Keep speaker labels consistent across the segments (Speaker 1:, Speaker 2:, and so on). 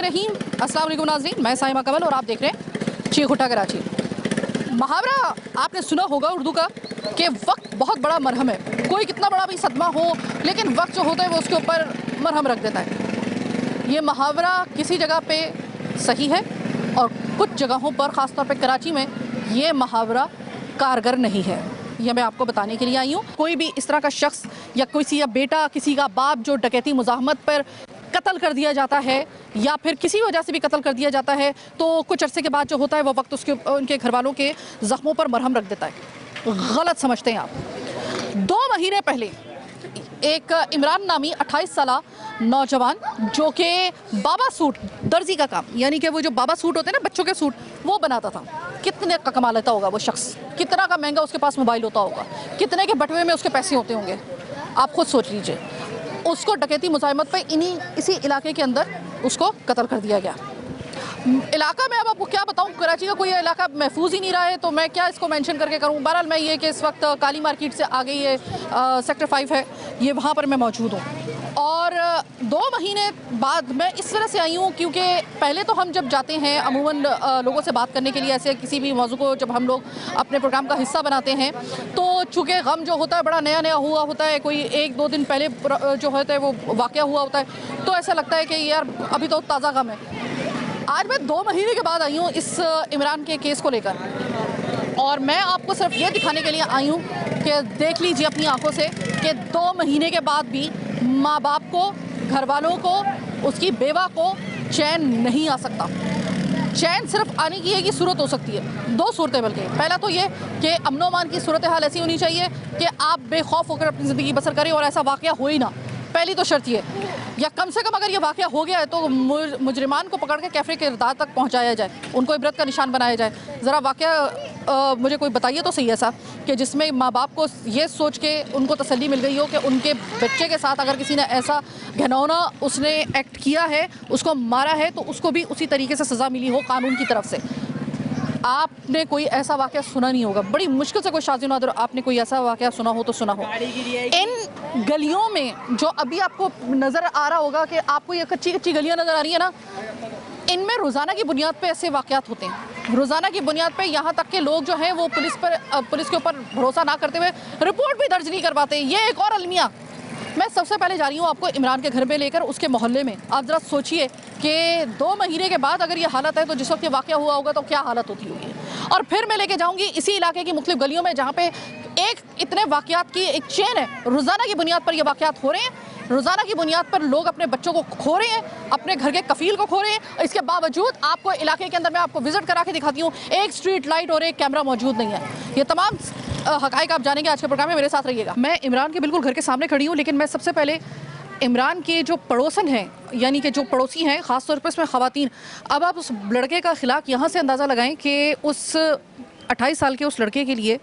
Speaker 1: बिस्मिल्लाहिर्रहमानिर्रहीम। अस्सलाम वालेकुम नाज़रीन, मैं साइमा कमल और आप देख रहे हैं चीखुटा कराची। मुहावरा आपने सुना होगा उर्दू का कि वक्त बहुत बड़ा मरहम है। कोई कितना बड़ा भी सदमा हो लेकिन वक्त जो होता है वो उसके ऊपर मरहम रख देता है। ये मुहावरा किसी जगह पे सही है और कुछ जगहों पर ख़ास तौर पे कराची में ये मुहावरा कारगर नहीं है। ये मैं आपको बताने के लिए आई हूँ। कोई भी इस तरह का शख्स या किसी का बेटा, किसी का बाप जो डकैती मुज़ाहमत पर कत्ल कर दिया जाता है या फिर किसी वजह से भी कत्ल कर दिया जाता है तो कुछ अरसे के बाद जो होता है वो वक्त उसके उनके घर वालों के ज़ख्मों पर मरहम रख देता है। गलत समझते हैं आप। 2 महीने पहले एक इमरान नामी 28 साला नौजवान जो कि बाबा सूट, दर्जी का काम, यानी कि वो जो बाबा सूट होते हैं ना बच्चों के सूट, वो बनाता था। कितने का कमा लेता होगा वो शख्स, कितना का महंगा उसके पास मोबाइल होता होगा, कितने के बटवे में उसके पैसे होते होंगे, आप खुद सोच लीजिए। उसको डकैती मुज़ाहमत पे इसी इलाके के अंदर उसको कत्ल कर दिया गया। इलाका में अब आपको क्या बताऊं, कराची का कोई इलाका महफूज ही नहीं रहा है तो मैं क्या इसको मेंशन करके करूं। बहरहाल मैं ये कि इस वक्त काली मार्केट से आगे ये सेक्टर 5 है, ये वहाँ पर मैं मौजूद हूँ और 2 महीने बाद मैं इस तरह से आई हूँ क्योंकि पहले तो हम जब जाते हैं अमूमन लोगों से बात करने के लिए, ऐसे किसी भी मौजू को जब हम लोग अपने प्रोग्राम का हिस्सा बनाते हैं तो चूँकि गम जो होता है बड़ा नया नया हुआ होता है, कोई 1-2 दिन पहले जो होता है वो वाक़या हुआ होता है तो ऐसा लगता है कि यार अभी तो ताज़ा गम है। आज मैं 2 महीने के बाद आई हूँ इस इमरान के केस को लेकर और मैं आपको सिर्फ ये दिखाने के लिए आई हूँ कि देख लीजिए अपनी आंखों से कि 2 महीने के बाद भी माँ बाप को, घर वालों को, उसकी बेवा को चैन नहीं आ सकता। चैन सिर्फ आने की एक ही सूरत हो सकती है, 2 सूरतें बल्कि। पहला तो ये कि अमन अमान की सूरत हाल ऐसी होनी चाहिए कि आप बेखौफ होकर अपनी ज़िंदगी बसर करें और ऐसा वाक़या हो ही ना, पहली तो शर्त ये। या कम से कम अगर ये वाक़या हो गया है तो मुजरिमान को पकड़ के कैफ़े किरदार तक पहुंचाया जाए, उनको इबरत का निशान बनाया जाए। ज़रा वाक़या मुझे कोई बताइए तो सही ऐसा कि जिसमें माँ बाप को ये सोच के उनको तसल्ली मिल गई हो कि उनके बच्चे के साथ अगर किसी ने ऐसा घिनौना उसने एक्ट किया है, उसको मारा है तो उसको भी उसी तरीके से सज़ा मिली हो कानून की तरफ से। आपने कोई ऐसा वाक़या सुना नहीं होगा, बड़ी मुश्किल से कोई शाज़ी नादर आपने कोई ऐसा वाक़या सुना हो तो सुना हो। इन गलियों में जो अभी आपको नज़र आ रहा होगा कि आपको ये कच्ची कच्ची गलियां नज़र आ रही है ना, इनमें रोज़ाना की बुनियाद पे ऐसे वाक़यात होते हैं। रोज़ाना की बुनियाद पे यहाँ तक के लोग जो हैं वो पुलिस के ऊपर भरोसा ना करते हुए रिपोर्ट भी दर्ज नहीं करवाते। ये एक और अलमिया। मैं सबसे पहले जा रही हूँ आपको इमरान के घर पे लेकर उसके मोहल्ले में। आप ज़रा सोचिए कि 2 महीने के बाद अगर ये हालत है तो जिस वक्त ये वाक़या हुआ होगा तो क्या हालत होती होगी। और फिर मैं लेके जाऊँगी इसी इलाके की मुख्तलिफ गलियों में जहाँ पे एक इतने वाक़यात की एक चेन है। रोज़ाना की बुनियाद पर ये वाक़यात हो रहे हैं, रोज़ाना की बुनियाद पर लोग अपने बच्चों को खो रहे हैं, अपने घर के कफ़ील को खो रहे हैं। इसके बावजूद आपको इलाके के अंदर मैं आपको विज़िट करा के दिखाती हूँ, एक स्ट्रीट लाइट और एक कैमरा मौजूद नहीं है। ये तमाम हक़ाइक़ आप जानेंगे आज के प्रोग्राम में, मेरे साथ रहिएगा। मैं इमरान के बिल्कुल घर के सामने खड़ी हूँ लेकिन मैं सबसे पहले इमरान के जो पड़ोसन हैं, यानी कि जो पड़ोसी हैं, ख़ास तौर पर इसमें ख़वातीन। अब आप उस लड़के का खिलाक यहाँ से अंदाज़ा लगाएं कि उस 28 साल के उस लड़के के लिए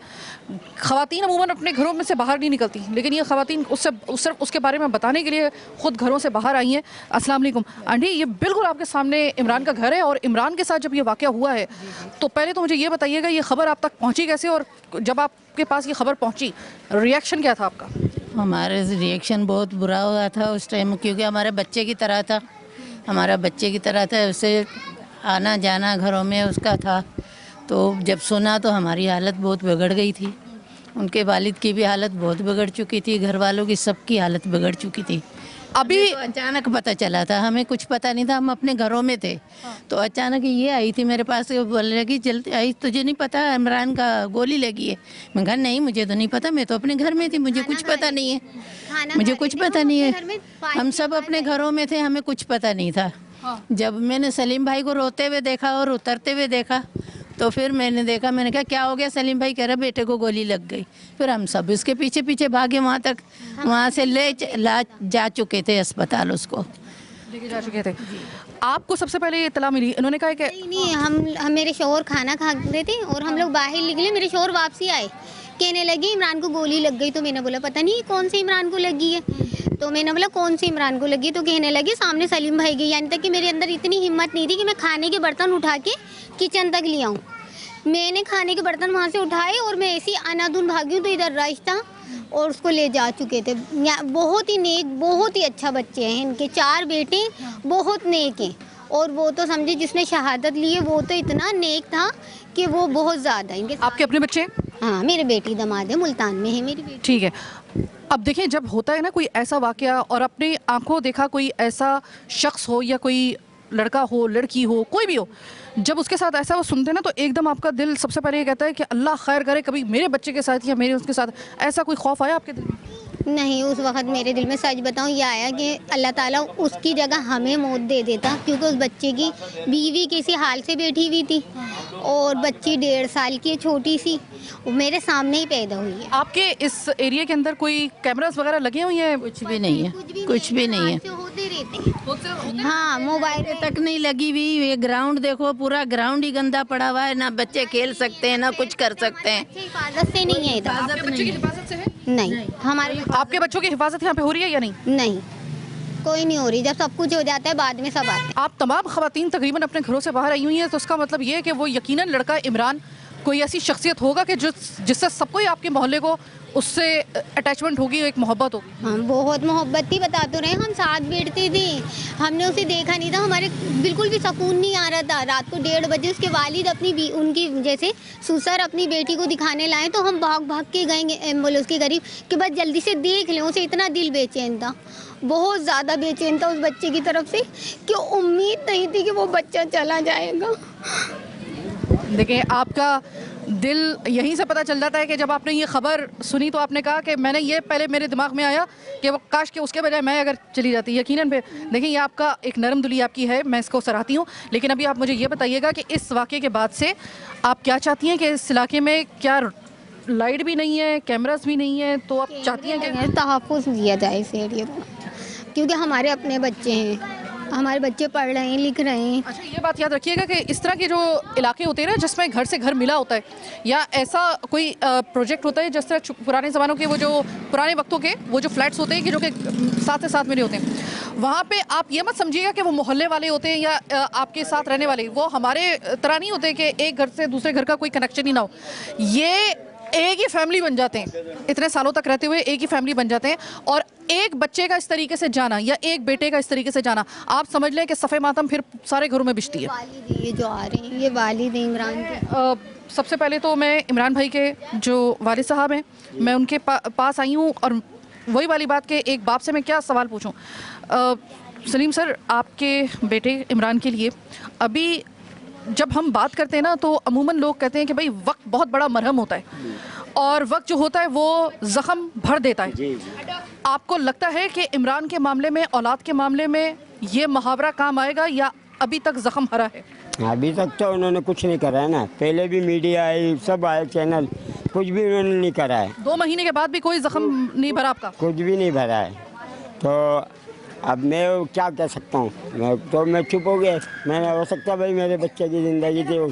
Speaker 1: ख़वातीन अमूमन अपने घरों में से बाहर नहीं निकलती, लेकिन ये ख़वातीन सिर्फ उसके बारे में बताने के लिए ख़ुद घरों से बाहर आई हैं। अस्सलाम वालेकुम आंटी, ये बिल्कुल आपके सामने इमरान का घर है और इमरान के साथ जब ये वाक़या हुआ है तो पहले तो मुझे ये बताइएगा ये ख़बर आप तक पहुँची कैसे और जब आपके पास ये ख़बर पहुँची रिएक्शन क्या था आपका?
Speaker 2: हमारे रिएक्शन बहुत बुरा हुआ था उस टाइम, क्योंकि हमारे बच्चे की तरह था, हमारा बच्चे की तरह था, उसे आना जाना घरों में उसका था। तो जब सुना तो हमारी हालत बहुत बिगड़ गई थी, उनके वालिद की भी हालत बहुत बिगड़ चुकी थी, घर वालों की सबकी हालत बिगड़ चुकी थी। अभी तो अचानक पता चला था, हमें कुछ पता नहीं था, हम अपने घरों में थे। तो अचानक ये आई थी मेरे पास, बोलने लगी जल्दी आई, तुझे नहीं पता इमरान का गोली लगी है? मैं कहा नहीं मुझे तो नहीं पता, मैं तो अपने घर में थी, मुझे कुछ पता नहीं है, मुझे कुछ पता नहीं है। हम सब अपने घरों में थे, हमें कुछ पता नहीं था। जब मैंने सलीम भाई को रोते हुए देखा और उतरते हुए देखा तो फिर मैंने देखा, मैंने कहा क्या हो गया? सलीम भाई कह रहा बेटे को गोली लग गई। फिर हम सब इसके पीछे पीछे भागे वहाँ तक, वहाँ से ला जा चुके थे अस्पताल, उसको
Speaker 1: लेके जा चुके थे। आपको सबसे पहले ये इत्तला मिली? इन्होंने कहा कि
Speaker 3: नहीं, हम मेरे शोहर खाना खा रहे थे और हम लोग बाहर निकले, मेरे शोहर वापसी आए, कहने लगे इमरान को गोली लग गई। तो मैंने बोला पता नहीं कौन सी इमरान को लगी है, तो मैंने बोला कौन सी इमरान को लगी? तो कहने लगे सामने सलीम भाई गई। यानी तक कि मेरे अंदर इतनी हिम्मत नहीं थी कि मैं खाने के बर्तन उठा के किचन तक ले आऊँ। मैंने खाने के बर्तन वहाँ से उठाए और मैं ऐसी अनाधुन भागी हूँ तो इधर रश था और उसको ले जा चुके थे। बहुत ही नेक, बहुत ही अच्छा बच्चे हैं इनके, 4 बेटे बहुत नेक हैं और वो तो समझे जिसने शहादत ली है वो तो इतना नेक था कि वो बहुत ज़्यादा इनके
Speaker 1: आपके अपने बच्चे हैं?
Speaker 3: हाँ मेरे बेटी दामाद है, मुल्तान में है मेरी बेटी।
Speaker 1: ठीक है। अब देखिए, जब होता है ना कोई ऐसा वाकया और अपने आंखों देखा कोई ऐसा शख्स हो या कोई लड़का हो, लड़की हो, कोई भी हो, जब उसके साथ ऐसा वो सुनते हैं ना तो एकदम आपका दिल सबसे पहले ये कहता है कि अल्लाह खैर करे, कभी मेरे बच्चे के साथ या मेरे उसके साथ ऐसा कोई खौफ आया आपके दिल में?
Speaker 3: नहीं, उस वक्त मेरे दिल में सच बताऊं ये आया कि अल्लाह ताला उसकी जगह हमें मौत दे देता, क्योंकि उस बच्चे की बीवी किसी हाल से बैठी हुई थी और बच्ची 1.5 साल की छोटी सी, वो मेरे सामने ही पैदा हुई है।
Speaker 1: आपके इस एरिया के अंदर कोई कैमरास वगैरह लगे हुए हैं?
Speaker 2: कुछ भी नहीं है, कुछ भी नहीं है।
Speaker 3: हादसे होते रहते हैं। हाँ, मोबाइल
Speaker 2: तक नहीं लगी हुई। ये ग्राउंड देखो, पूरा ग्राउंड ही गंदा पड़ा हुआ है, ना बच्चे खेल सकते हैं ना कुछ कर सकते हैं।
Speaker 3: हिफाजत से नहीं है इधर।
Speaker 1: आपके बच्चे की हिफाजत से है?
Speaker 3: नहीं, हमारे
Speaker 1: आपके बच्चों की हिफाजत यहाँ पे हो रही है या नहीं?
Speaker 3: नहीं, कोई नहीं हो रही। जब सब कुछ हो जाता है बाद में सब आते हैं।
Speaker 1: आप तमाम खवातीन तकरीबन अपने घरों से बाहर आई हुई हैं, तो उसका मतलब ये है कि वो यकीनन लड़का इमरान कोई ऐसी शख्सियत होगा कि जिससे सबको ही आपके मोहल्ले को उससे अटैचमेंट होगी, एक मोहब्बत होगी।
Speaker 3: हम बहुत मोहब्बत थी, बता तो रहे, हम साथ बैठते थे, हमने उसे देखा नहीं था, हमारे बिल्कुल भी सुकून नहीं आ रहा था। रात को 1:30 बजे उसके वालिद उनकी जैसे ससुर अपनी बेटी को दिखाने लाए तो हम भाग भाग के गए एम्बुलेंस के करीब कि बस जल्दी से देख लें। उसे इतना दिल बेचैन था, बहुत ज़्यादा बेचैन था उस बच्चे की तरफ से कि उम्मीद नहीं थी कि वो बच्चा चला जाएगा।
Speaker 1: देखिए, आपका दिल यहीं से पता चल जाता है कि जब आपने ये खबर सुनी तो आपने कहा कि मैंने ये पहले मेरे दिमाग में आया कि वो काश के उसके बजाय मैं अगर चली जाती। यकीनन पे देखिए, ये आपका एक नरम दिली आपकी है, मैं इसको सराहती हूँ। लेकिन अभी आप मुझे ये बताइएगा कि इस वाक़े के बाद से आप क्या चाहती हैं कि इस इलाके में क्या लाइट भी नहीं है, कैमरास भी नहीं है, तो आप चाहती हैं कि
Speaker 3: तहफ़्फ़ुज़ दिया जाए इस एरिया को, क्योंकि हमारे अपने बच्चे हैं, हमारे बच्चे पढ़ रहे हैं, लिख रहे हैं।
Speaker 1: अच्छा, ये बात याद रखिएगा कि इस तरह के जो इलाके होते हैं ना जिसमें घर से घर मिला होता है या ऐसा कोई प्रोजेक्ट होता है, जिस तरह पुराने ज़मानों के वो जो पुराने वक्तों के वो जो फ्लैट्स होते हैं कि जो कि साथ से साथ मिले होते हैं, वहाँ पे आप ये मत समझिएगा कि वो मोहल्ले वाले होते हैं या आपके साथ रहने वाले, वो हमारे तरह नहीं होते कि एक घर से दूसरे घर का कोई कनेक्शन ही ना हो। ये एक ही फैमिली बन जाते हैं, इतने सालों तक रहते हुए एक ही फैमिली बन जाते हैं। और एक बच्चे का इस तरीके से जाना या एक बेटे का इस तरीके से जाना, आप समझ लें कि सफ़े मातम फिर सारे घरों में बिछती है।
Speaker 3: वालिद ये जो आ रहे हैं, ये वालिद हैं इमरान के।
Speaker 1: सबसे पहले तो मैं इमरान भाई के जो वालिद साहब हैं, मैं उनके पास आई हूँ और वही वाली बात कि एक बाप से मैं क्या सवाल पूछूं। सलीम सर, आपके बेटे इमरान के लिए अभी जब हम बात करते हैं ना तो अमूमन लोग कहते हैं कि भाई वक्त बहुत बड़ा मरहम होता है और वक्त जो होता है वो ज़ख़म भर देता है। आपको लगता है कि इमरान के मामले में, औलाद के मामले में ये मुहावरा काम आएगा या अभी तक ज़ख़म भरा है?
Speaker 4: अभी तक तो उन्होंने कुछ नहीं करा है ना। पहले भी मीडिया आई, सब आए चैनल, कुछ भी उन्होंने नहीं करा है।
Speaker 1: 2 महीने के बाद भी कोई ज़ख़म नहीं भरा आपका?
Speaker 4: कुछ भी नहीं भरा है। तो अब मैं क्या कह सकता हूँ, मैं चुप हो गया। मैंने हो सकता भाई मेरे बच्चे की ज़िंदगी थी, वो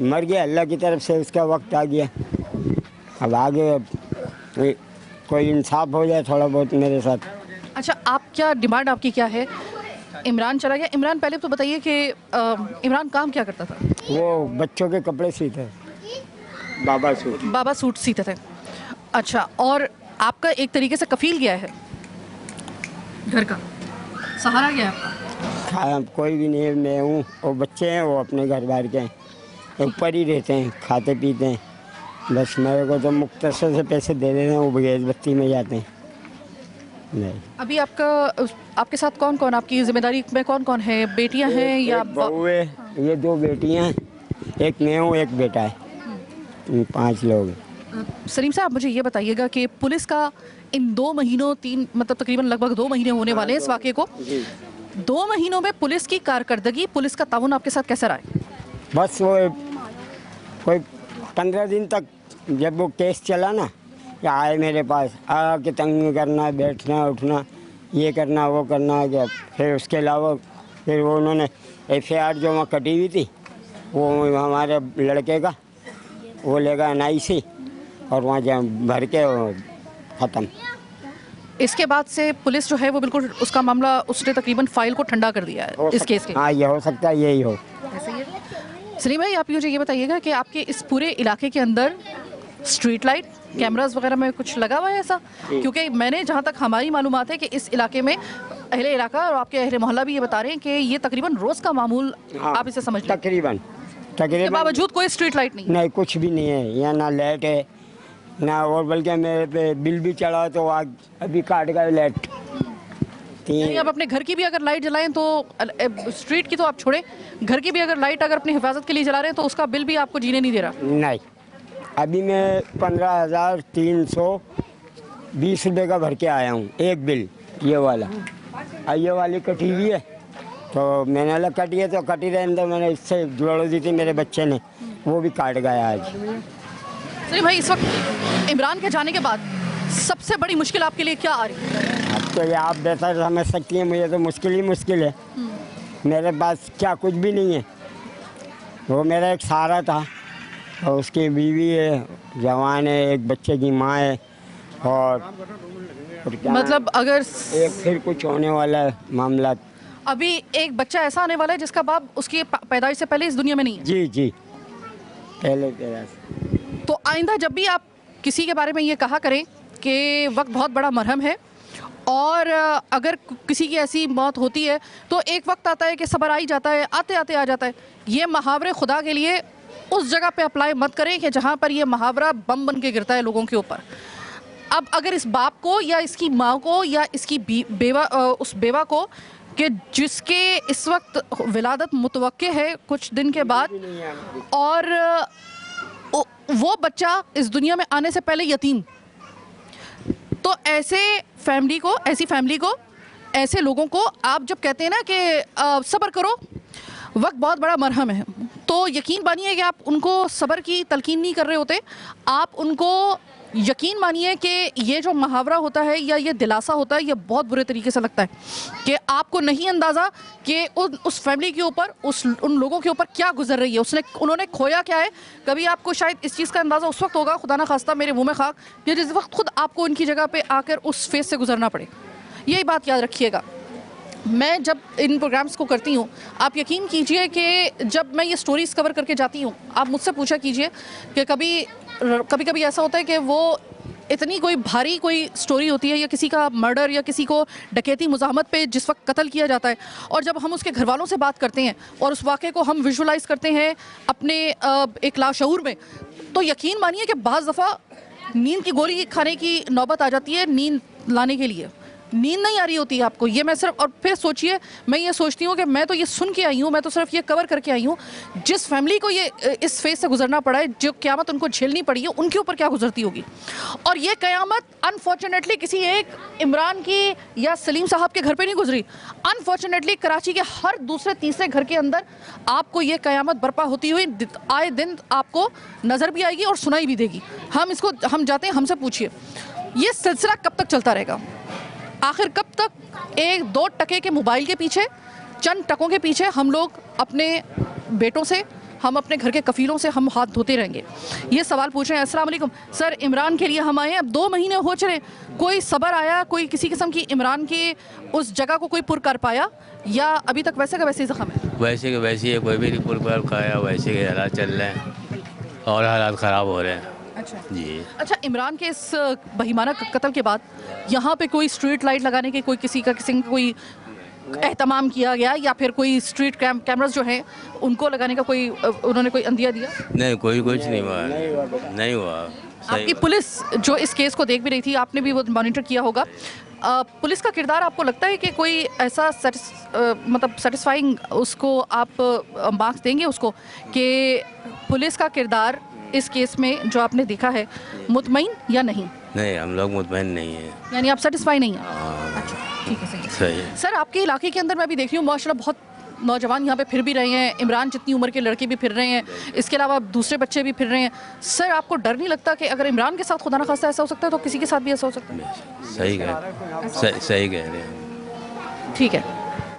Speaker 4: मर गया, अल्लाह की तरफ से उसका वक्त आ गया। अब आगे कोई इंसाफ हो जाए थोड़ा बहुत मेरे साथ।
Speaker 1: अच्छा, आप क्या डिमांड आपकी क्या है? इमरान चला गया, इमरान पहले तो बताइए कि इमरान काम क्या करता था?
Speaker 4: वो बच्चों के कपड़े सीते, बाबा सूट
Speaker 1: सीते थे। अच्छा, और आपका एक तरीके से कफील गया है, घर का सहारा गया आपका?
Speaker 4: कोई भी नहीं, मैं हूँ, वो बच्चे हैं, वो अपने घर बाहर के हैं, ऊपर ही रहते हैं, खाते पीते हैं। बस मेरे को तो मुख्तसर से पैसे दे देते हैं, वो बगैर बत्ती में जाते हैं। नहीं,
Speaker 1: अभी आपके साथ कौन कौन, आपकी जिम्मेदारी में कौन कौन है? बेटियां हैं या
Speaker 4: बहू है? ये 2 बेटियां हैं, एक मैं हूँ, एक बेटा है, 5 लोग हैं।
Speaker 1: सलीम साहब, मुझे ये बताइएगा कि पुलिस का इन 2 महीनों, 3 मतलब तकरीबन लगभग 2 महीने होने वाले हैं इस वाक़े को, 2 महीनों में पुलिस की कारकर्दगी, पुलिस का ताउन आपके साथ कैसा रहा है?
Speaker 4: बस वो कोई 15 दिन तक जब वो केस चला ना, कि आए मेरे पास आके तंग करना, बैठना उठना, ये करना वो करना, क्या फिर उसके अलावा फिर वो उन्होंने FIR जो वहाँ कटी हुई थी वो हमारे लड़के का वो लेगा NIC और वहाँ जहाँ भर के ख़त्म।
Speaker 1: इसके बाद से पुलिस जो है वो बिल्कुल उसका मामला, उसने तकरीबन फाइल को ठंडा कर दिया है इस केस के।
Speaker 4: हाँ, ये हो सकता है, यही हो।
Speaker 1: सलीम भाई, आप मुझे ये बताइएगा कि आपके इस पूरे इलाके के अंदर स्ट्रीट लाइट, कैमरास वगैरह में कुछ लगा हुआ है ऐसा? क्योंकि मैंने, जहाँ तक हमारी मालूमात है कि इस इलाके में अहले इलाका और आपके अहले मोहल्ला भी ये बता रहे हैं कि ये तकरीबन रोज़ का मामूल
Speaker 4: हाँ,
Speaker 1: आप इसे समझ लें।
Speaker 4: तकरीबन
Speaker 1: के
Speaker 4: तकरीबन
Speaker 1: बावजूद कोई स्ट्रीट लाइट नहीं।
Speaker 4: नहीं, कुछ भी नहीं है यहाँ, ना लाइट है ना, और बल्कि मेरे पे बिल भी चढ़ा तो आज अभी काट गए लाइट।
Speaker 1: यानी आप अपने घर की भी अगर लाइट जलाएं तो स्ट्रीट की तो आप छोड़ें, घर की भी अगर लाइट अगर अपनी हिफाजत के लिए जला रहे हैं तो उसका बिल भी आपको जीने नहीं दे रहा।
Speaker 4: नहीं, अभी मैं 15,320 रुपये का भर के आया हूँ एक बिल, ये वाला। और ये वाली कटी हुई है तो मैंने लगा कटी है तो कटी रहने दो, मैंने इससे जोड़ दी थी, मेरे बच्चे ने वो भी काट गया आज।
Speaker 1: सही भाई, इस वक्त इमरान के जाने के बाद सबसे बड़ी मुश्किल आपके लिए क्या आ रही है?
Speaker 4: अब तो ये आप बेहतर समझ सकती हैं, मुझे तो मुश्किल ही मुश्किल है। मेरे पास क्या कुछ भी नहीं है, वो मेरा एक सहारा था और उसकी बीवी है, जवान है, एक बच्चे की माँ है और क्या
Speaker 1: मतलब अगर
Speaker 4: एक फिर कुछ होने वाला है मामला।
Speaker 1: अभी एक बच्चा ऐसा आने वाला है जिसका बाप उसकी पैदाइश से पहले इस दुनिया में नहीं है।
Speaker 4: जी जी, पहले तेरा
Speaker 1: तो आइंदा जब भी आप किसी के बारे में ये कहा करें कि वक्त बहुत बड़ा मरहम है और अगर किसी की ऐसी मौत होती है तो एक वक्त आता है कि सब्र आ ही जाता है, आते आते आ जाता है। ये मुहावरे खुदा के लिए उस जगह पे अप्लाई मत करें कि जहाँ पर ये मुहावरा बम बन के गिरता है लोगों के ऊपर। अब अगर इस बाप को या इसकी माँ को या इसकी उस बेवा को कि जिसके इस वक्त विलादत मुतवक्के है कुछ दिन के बाद और वो बच्चा इस दुनिया में आने से पहले यतीम, तो ऐसी फैमिली को ऐसे लोगों को आप जब कहते हैं ना कि सब्र करो, वक्त बहुत बड़ा मरहम है, तो यकीन मानिए कि आप उनको सब्र की तलकीन नहीं कर रहे होते, आप उनको यकीन मानिए कि ये जो मुहावरा होता है या ये दिलासा होता है ये बहुत बुरे तरीके से लगता है कि आपको नहीं अंदाज़ा कि उस फैमिली के ऊपर उन लोगों के ऊपर क्या गुजर रही है, उन्होंने खोया क्या है। कभी आपको शायद इस चीज़ का अंदाज़ा उस वक्त होगा, खुदा ना खास्ता मेरे मुँह में खाक, या जिस वक्त खुद आपको उनकी जगह पर आकर उस फेस से गुजरना पड़े। यही बात याद रखिएगा। मैं जब इन प्रोग्राम्स को करती हूँ, आप यकीन कीजिए कि जब मैं ये स्टोरीज़ कवर करके जाती हूँ, आप मुझसे पूछा कीजिए कि कभी ऐसा होता है कि वो इतनी कोई भारी कोई स्टोरी होती है या किसी का मर्डर या किसी को डकैती मुज़ाहमत पे जिस वक्त कत्ल किया जाता है, और जब हम उसके घर वालों से बात करते हैं और उस वाक़े को हम विजुलाइज़ करते हैं अपने एक लाशऊर में, तो यकीन मानिए कि बाज़ दफ़ा नींद की गोली खाने की नौबत आ जाती है। नींद लाने के लिए नींद नहीं आ रही होती है आपको। ये मैं सिर्फ, और फिर सोचिए, मैं ये सोचती हूँ कि मैं तो ये सुन के आई हूँ, मैं तो सिर्फ ये कवर करके आई हूँ, जिस फैमिली को ये इस फेज से गुजरना पड़ा है, जो क़यामत उनको झेलनी पड़ी है, उनके ऊपर क्या गुजरती होगी। और ये क़यामत अनफॉर्चुनेटली किसी एक इमरान की या सलीम साहब के घर पे नहीं गुजरी, अनफॉर्चुनेटली कराची के हर दूसरे तीसरे घर के अंदर आपको ये क़यामत बर्पा होती हुई आए दिन आपको नज़र भी आएगी और सुनाई भी देगी। हम जाते हैं, हमसे पूछिए ये सिलसिला कब तक चलता रहेगा? आखिर कब तक एक दो टके के मोबाइल के पीछे, चंद टकों के पीछे हम लोग अपने बेटों से, हम अपने घर के कफीलों से हम हाथ धोते रहेंगे? ये सवाल पूछ रहे हैं। अस्सलाम वालेकुम सर, इमरान के लिए हम आए हैं, अब 2 महीने हो चले, कोई सब्र आया, कोई किसी किस्म की इमरान की उस जगह को कोई पुर कर पाया या अभी तक वैसे का वैसे ही ज़ख्म है?
Speaker 5: वैसे के वैसे ही, कोई भी नहीं पुर कर पाया, वैसे के हालात चल रहे हैं और हालात ख़राब हो रहे हैं।
Speaker 1: अच्छा
Speaker 5: जी।
Speaker 1: अच्छा, इमरान के इस बहिमाना कत्ल के बाद यहाँ पे कोई स्ट्रीट लाइट लगाने के किसी का कोई एहतमाम किया गया या फिर कोई स्ट्रीट कैमरास जो हैं उनको लगाने का उन्होंने कोई अंदिया दिया?
Speaker 5: नहीं, कोई कुछ नहीं हुआ, नहीं हुआ।
Speaker 1: आपकी पुलिस जो इस केस को देख भी रही थी, आपने भी वो मॉनिटर किया होगा, पुलिस का किरदार आपको लगता है कि कोई ऐसा मतलब सेटिस्फाइंग उसको आप मार्क्स देंगे उसको कि पुलिस का किरदार इस केस में जो आपने देखा है मुतमईन या नहीं?
Speaker 5: नहीं, हम लोग मुतमईन नहीं हैं।
Speaker 1: यानी आप सेटिस्फाई नहीं हैं? अच्छा, ठीक है, सही है। सर, आपके इलाके के अंदर मैं भी देख रही हूँ माशाल्लाह बहुत नौजवान यहाँ पे फिर भी रहे हैं, इमरान जितनी उम्र के लड़के भी फिर रहे हैं, इसके अलावा दूसरे बच्चे भी फिर रहे हैं। सर, आपको डर नहीं लगता कि अगर इमरान के साथ खुदा ना खास्ता ऐसा हो सकता है तो किसी के साथ भी ऐसा हो सकता है?
Speaker 5: सही कह रहे हैं।
Speaker 1: ठीक है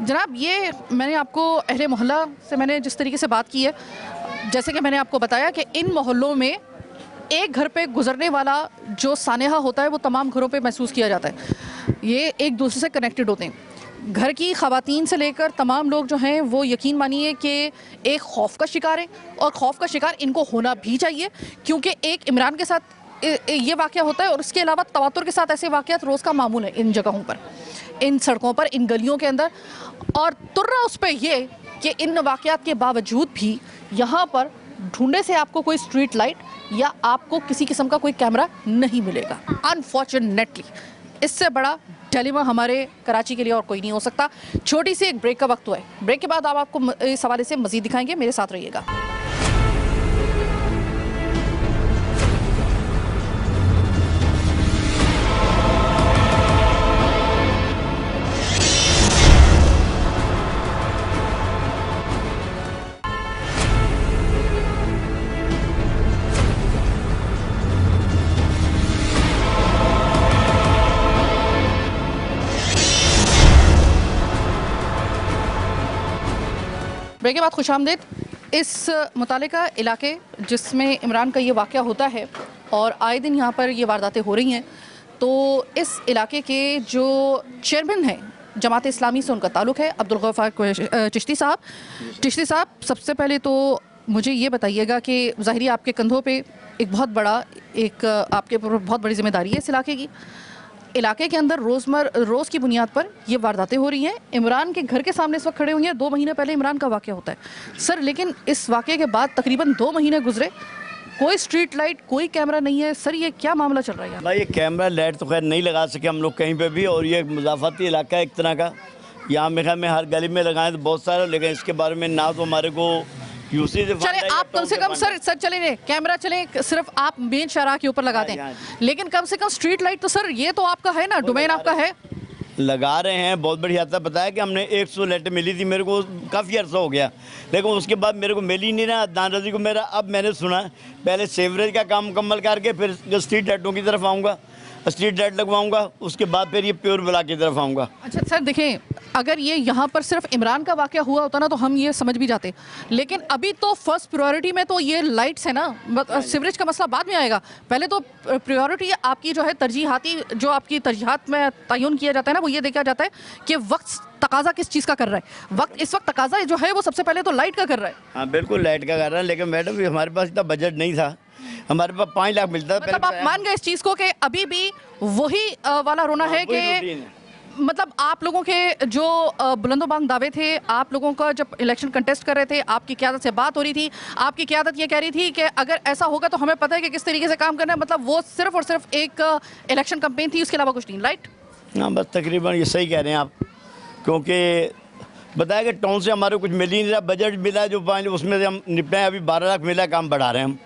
Speaker 1: जनाब, ये मैंने आपको अहले मोहल्ला से मैंने जिस तरीके से बात की है, जैसे कि मैंने आपको बताया कि इन मोहल्लों में एक घर पे गुजरने वाला जो सानेहा होता है वो तमाम घरों पे महसूस किया जाता है। ये एक दूसरे से कनेक्टेड होते हैं। घर की ख़वातीन से लेकर तमाम लोग जो हैं वो यकीन मानिए कि एक खौफ का शिकार हैं और खौफ का शिकार इनको होना भी चाहिए, क्योंकि एक इमरान के साथ ये वाक़या होता है और उसके अलावा तवातुर के साथ ऐसे वाक़यात रोज़ का मामूल है इन जगहों पर, इन सड़कों पर, इन गलियों के अंदर। और तुर्रा उस पर ये कि इन वाक़यात के बावजूद भी यहाँ पर ढूंढे से आपको कोई स्ट्रीट लाइट या आपको किसी किस्म का कोई कैमरा नहीं मिलेगा। अनफॉर्चुनेटली इससे बड़ा डिलेमा हमारे कराची के लिए और कोई नहीं हो सकता। छोटी सी एक ब्रेक का वक्त हुआ है, ब्रेक के बाद आप आपको इस हवाले से मज़ीद दिखाएंगे, मेरे साथ रहिएगा। ब्रेक के बाद खुशामदीद। इस मुतालिका इलाके जिसमें इमरान का ये वाक़या होता है और आए दिन यहाँ पर ये वारदातें हो रही हैं, तो इस इलाके के जो चेयरमैन हैं जमात इस्लामी से उनका ताल्लुक़ है, अब्दुल गफ्फार चिश्ती साहब। चिश्ती साहब, सबसे पहले तो मुझे ये बताइएगा कि ज़ाहिरी आपके कंधों पे एक बहुत बड़ा आपके ऊपर बहुत बड़ी ज़िम्मेदारी है इस इलाके के अंदर रोज़ की बुनियाद पर ये वारदातें हो रही हैं। इमरान के घर के सामने इस वक्त खड़े हुए हैं। 2 महीने पहले इमरान का वाक़या होता है सर, लेकिन इस वाक़े के बाद तकरीबन 2 महीने गुजरे, कोई स्ट्रीट लाइट, कोई कैमरा नहीं है। सर ये क्या मामला चल रहा है?
Speaker 6: भाई ये कैमरा लाइट तो खैर नहीं लगा सके हम लोग कहीं पे भी, और ये मुज़ाफ़ती इलाका है एक तरह का। यहाँ मेरे ख्याल में हर गली में लगाएं तो बहुत सारा, लेकिन इसके बारे में ना तो हमारे को यूसी से
Speaker 1: चले आप कम से कम सर चले नहीं, कैमरा चले, सिर्फ आप मेन शहरा के ऊपर लगा दें, लेकिन कम से कम स्ट्रीट लाइट तो सर ये तो आपका है ना, डोमेन आपका है।
Speaker 6: लगा रहे हैं, बहुत बड़ी हद तक बताया कि हमने 100 लाइटें मिली थी मेरे को, काफ़ी अर्सा हो गया, लेकिन उसके बाद मेरे को मिली नहीं ना अदनान रज़ी को मेरा। अब मैंने सुना पहले सेवरेज का काम मुकम्मल करके फिर स्ट्रीट लाइटों की तरफ आऊँगा, स्ट्रीट लाइट लगवाऊंगा, उसके बाद फिर ये प्योर ब्लॉक की तरफ आऊँगा।
Speaker 1: अच्छा सर देखें, अगर ये यहाँ पर सिर्फ इमरान का वाक़या हुआ होता ना तो हम ये समझ भी जाते, लेकिन अभी तो फर्स्ट प्रायोरिटी में तो ये लाइट्स है ना, सीवरेज का मसला बाद में आएगा। पहले तो प्रायोरिटी आपकी जो है तरजीहाती, जो आपकी तरजीहात में तयन किया जाता है ना, वो ये देखा जाता है कि वक्त तकाजा किस चीज़ का कर रहा है। इस वक्त तकाजा जो है वो सबसे पहले तो लाइट का कर रहा है।
Speaker 6: हाँ बिल्कुल लाइट का कर रहा है, लेकिन मैडम हमारे पास इतना बजट नहीं था, हमारे पास 5 लाख मिलता था।
Speaker 1: मतलब आप मान गए इस चीज़ को कि अभी भी वही वाला रोना है कि मतलब आप लोगों के जो बुलंदोबांग दावे थे, आप लोगों का जब इलेक्शन कंटेस्ट कर रहे थे, आपकी क़यादत से बात हो रही थी, आपकी क़यादत ये कह रही थी कि अगर ऐसा होगा तो हमें पता है कि किस तरीके से काम करना है। मतलब वो सिर्फ और सिर्फ एक इलेक्शन कैंपेन थी, उसके अलावा कुछ नहीं। लाइट
Speaker 6: हाँ बस तकरीबन ये सही कह रहे हैं आप, क्योंकि बताया कि टाउन से हमारे कुछ मिल ही नहीं रहा, बजट मिला जो 5 उसमें से हम निपटे हैं। अभी 12 लाख मिला, काम बढ़ा रहे हैं हम।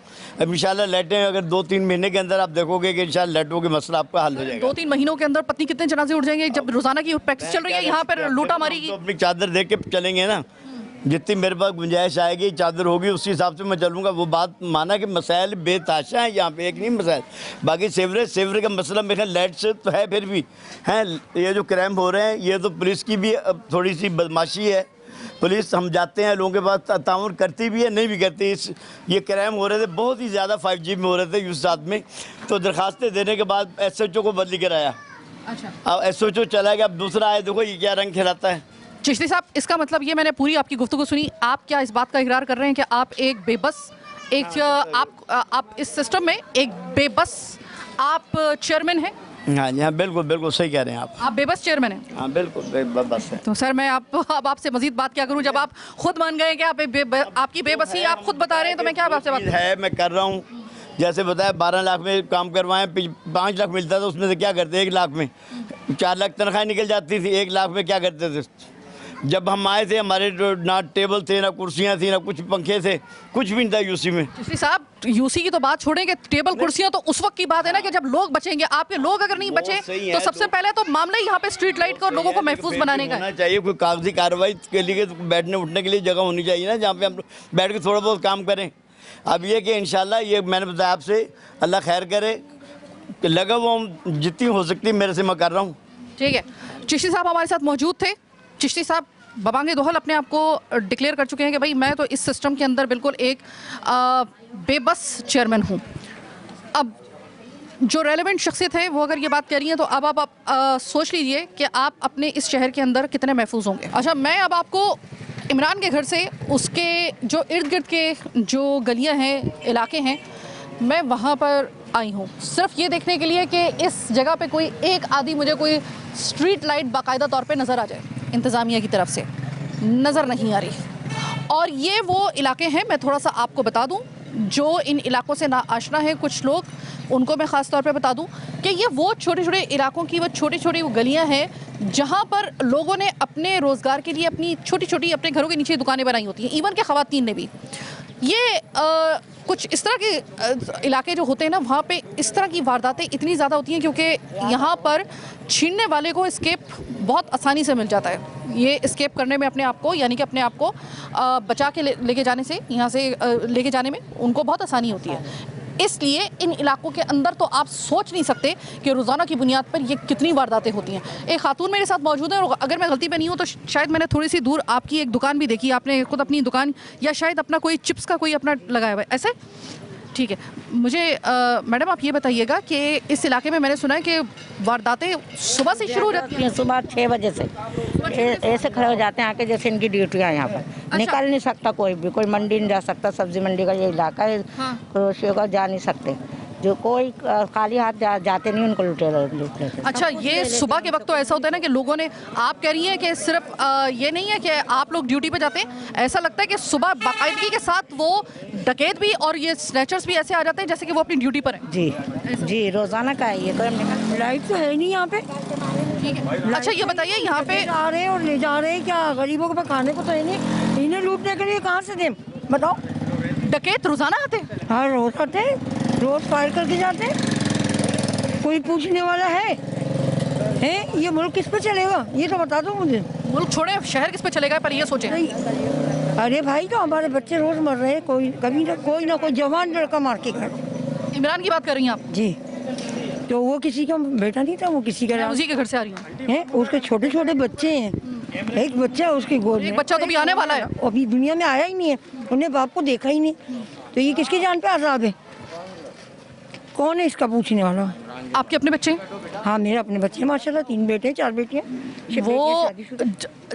Speaker 6: अब इंशाल्लाह लाइटें अगर 2-3 महीने के अंदर आप देखोगे कि इंशाल्लाह लाइटों के मसला आपका हल हो जाएगा।
Speaker 1: 2-3 महीनों के अंदर पत्नी कितने जनाजे उठ जाएंगे जब रोजाना की प्रैक्टिस चल रही है यहाँ पर लूटा मारी की।
Speaker 6: तो अपनी चादर देख के चलेंगे ना, जितनी मेरे पास गुंजाइश आएगी, चादर होगी, उसी हिसाब से मैं चलूँगा। वो बात माना कि मसाइल बेताशा है यहाँ पे, एक नहीं मसाइल। बाकी सेवरेज का मसला मेरे ख्याल लाइट से तो है, फिर भी हैं ये जो क्राइम हो रहे हैं, ये तो पुलिस की भी थोड़ी सी बदमाशी है। पुलिस हम जाते हैं लोगों के पास, ताउन करती भी है, नहीं भी करती। ये क्राइम हो रहे थे बहुत ही ज़्यादा 5G में हो रहे थे यूसुफ साथ में, तो दरखास्तें देने के बाद SHO को बदली कराया। अच्छा, अब SHO चला गया, अब दूसरा आया, देखो ये क्या रंग खिलाता है।
Speaker 1: चिश्ती साहब, इसका मतलब ये, मैंने पूरी आपकी गुफ्तगू सुनी, आप क्या इस बात का इकरार कर रहे हैं कि आप एक बेबस आप इस सिस्टम में एक बेबस आप चेयरमैन हैं?
Speaker 6: हाँ जी हाँ, बिल्कुल बिल्कुल सही कह रहे हैं आप
Speaker 1: बेबस चेयरमैन हैं।
Speaker 6: हाँ बिल्कुल बस है।
Speaker 1: तो सर मैं अब आपसे मजीद बात क्या करूं, जब आप खुद मान गए कि आपकी बेबसी आप खुद बता रहे हैं, तो मैं क्या आपसे बात
Speaker 6: है मैं कर रहा हूँ। जैसे बताया 12 लाख में काम करवाएं, 5 लाख मिलता था, उसमें से क्या करते 1 लाख में 4 लाख तनख्वाह निकल जाती थी। 1 लाख में क्या करते थे? जब हम आए थे हमारे ना टेबल थे, ना कुर्सियाँ थी, ना कुछ पंखे थे, कुछ भी नहीं था यूसी में।
Speaker 1: चिश्ती साहब, यूसी की तो बात छोड़ें कि टेबल कुर्सियाँ तो उस वक्त की बात है ना कि जब लोग बचेंगे। आपके लोग अगर नहीं बचे तो सबसे पहले तो मामला ही यहाँ पे स्ट्रीट लाइट का और लोगों को महफूज बनाने का
Speaker 6: होना चाहिए। कोई कागजी कार्रवाई के लिए बैठने उठने के लिए जगह होनी चाहिए ना, जहाँ पे हम बैठ के थोड़ा बहुत काम करें। अब ये कि इंशाल्लाह ये मैंने बताया आपसे, अल्लाह खैर करे, लगा वो जितनी हो सकती मेरे से मैं कर रहा हूँ। ठीक है,
Speaker 1: चिश्ती साहब हमारे साथ मौजूद थे। चिश्ती साहब बबांगे दोहल अपने आप को डिक्लेयर कर चुके हैं कि भाई मैं तो इस सिस्टम के अंदर बिल्कुल एक बेबस चेयरमैन हूँ। अब जो रेलेवेंट शख्सियत है वो अगर ये बात कह रही हैं तो अब आप सोच लीजिए कि आप अपने इस शहर के अंदर कितने महफूज होंगे। अच्छा, मैं अब आपको इमरान के घर से उसके जो इर्द गिर्द के जो गलियाँ हैं, इलाके हैं, मैं वहाँ पर आई हूँ सिर्फ ये देखने के लिए कि इस जगह पे कोई एक आदि मुझे कोई स्ट्रीट लाइट बाकायदा तौर पे नज़र आ जाए। इंतज़ामिया की तरफ से नज़र नहीं आ रही। और ये वो इलाके हैं, मैं थोड़ा सा आपको बता दूं, जो इन इलाकों से ना आशना है कुछ लोग, उनको मैं ख़ास तौर पे बता दूं कि ये वो छोटे छोटे इलाकों की वो छोटी छोटी वो गलियां हैं जहां पर लोगों ने अपने रोज़गार के लिए अपनी छोटी छोटी अपने घरों के नीचे दुकानें बनाई होती हैं, इवन के ख़वातीन ने भी। ये कुछ इस तरह के इलाके जो होते हैं ना, वहाँ पे इस तरह की वारदातें इतनी ज़्यादा होती हैं क्योंकि यहाँ पर छीनने वाले को एस्केप बहुत आसानी से मिल जाता है। ये एस्केप करने में अपने आप को, यानी कि अपने आप को बचा के लेके जाने से, यहाँ से लेके जाने में उनको बहुत आसानी होती है। इसलिए इन इलाकों के अंदर तो आप सोच नहीं सकते कि रोज़ाना की बुनियाद पर ये कितनी वारदातें होती हैं। एक खातून मेरे साथ मौजूद है और अगर मैं गलती पे नहीं हूँ तो शायद मैंने थोड़ी सी दूर आपकी एक दुकान भी देखी, आपने खुद अपनी दुकान या शायद अपना कोई चिप्स का कोई अपना लगाया हुआ है, ऐसे? ठीक है, मुझे मैडम आप ये बताइएगा कि इस इलाके में मैंने सुना है कि वारदातें सुबह से शुरू हो जाती हैं।
Speaker 7: सुबह 6 बजे से ऐसे खड़े हो जाते हैं आके, जैसे इनकी ड्यूटी है यहाँ पर। निकल नहीं सकता कोई भी, कोई मंडी नहीं जा सकता, सब्जी मंडी का ये इलाका है, क्रोशियों का जा नहीं सकते। जो कोई खाली हाथ जाते नहीं, उनको लूट लेते।
Speaker 1: अच्छा, ये सुबह के वक्त तो ऐसा होता है ना कि लोगों ने, आप कह रही हैं कि सिर्फ ये नहीं है कि आप लोग ड्यूटी पे जाते हैं, ऐसा लगता है कि सुबह बाकायदगी के साथ वो डकैत भी और ये स्नैचर्स भी ऐसे आ जाते हैं जैसे कि वो अपनी ड्यूटी पर हैं।
Speaker 7: जी जी, रोजाना का है ये। तो लाइट तो है नहीं यहाँ पे।
Speaker 1: ठीक है, अच्छा ये बताइए यहाँ पे
Speaker 7: आ रहे हैं और ले जा रहे हैं, क्या गरीबों के पास खाने को तो है नहीं, इन्हें लूटने के लिए कहाँ से दें बताओ?
Speaker 1: डकैत रोजाना आते हैं?
Speaker 7: हाँ, रोज आते हैं, रोज फायर करके जाते हैं। कोई पूछने वाला है? ये मुल्क किस पे चलेगा, ये तो बता दो मुझे।
Speaker 1: मुल्क छोड़े, शहर किस पे चलेगा, पर ये सोचें।
Speaker 7: अरे भाई, तो हमारे बच्चे रोज मर रहे हैं, कोई ना कोई जवान लड़का मार के गया।
Speaker 1: इमरान की बात कर रही हैं आप?
Speaker 7: जी, तो वो किसी का बेटा नहीं था, वो किसी का
Speaker 1: उसी के घर से आ रही हूँ।
Speaker 7: उसके छोटे छोटे बच्चे हैं, एक बच्चा है उसकी गोद में।
Speaker 1: एक बच्चा तो भी आने वाला है,
Speaker 7: अभी दुनिया में आया ही नहीं है, उन्हें बाप को देखा ही नहीं, तो ये किसकी जान पे आज़ाब है? कौन है इसका पूछने वाला?
Speaker 1: आपके अपने बच्चे?
Speaker 7: हाँ, मेरे अपने बच्चे माशाल्लाह, 3 बेटे 4 बेटियाँ।
Speaker 1: वो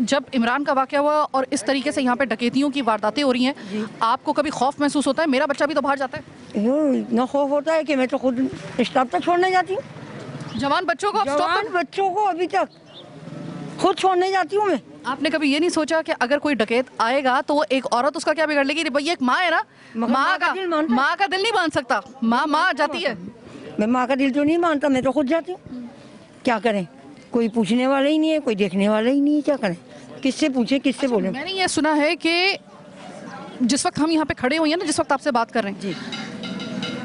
Speaker 1: जब इमरान का वाक़या हुआ और इस तरीके से यहाँ पे डकैतियों की वारदातें हो रही हैं, आपको कभी खौफ महसूस होता है? मेरा बच्चा भी तो बाहर जाता है।
Speaker 7: इतना खौफ होता है कि मैं तो खुद स्टाफ तक छोड़ने जाती हूँ।
Speaker 1: जवान बच्चों को
Speaker 7: अभी तक खुद छोड़ने जाती हूँ मैं।
Speaker 1: आपने कभी ये नहीं सोचा कि अगर कोई डकैत आएगा तो वो एक औरत उसका क्या बिगाड़ लेगी? भाई एक माँ है ना, माँ का दिल नहीं मान सकता, माँ जाती है।
Speaker 7: मैं माँ का दिल तो नहीं मानता, मैं तो खुद जाती हूँ। क्या करें, कोई पूछने वाला ही नहीं है, कोई देखने वाला ही नहीं है, क्या करें, किससे पूछे, किससे बोले?
Speaker 1: मैंने ये सुना है कि जिस वक्त हम यहाँ पे खड़े हुए हैं ना, जिस वक्त आपसे बात कर रहे हैं जी,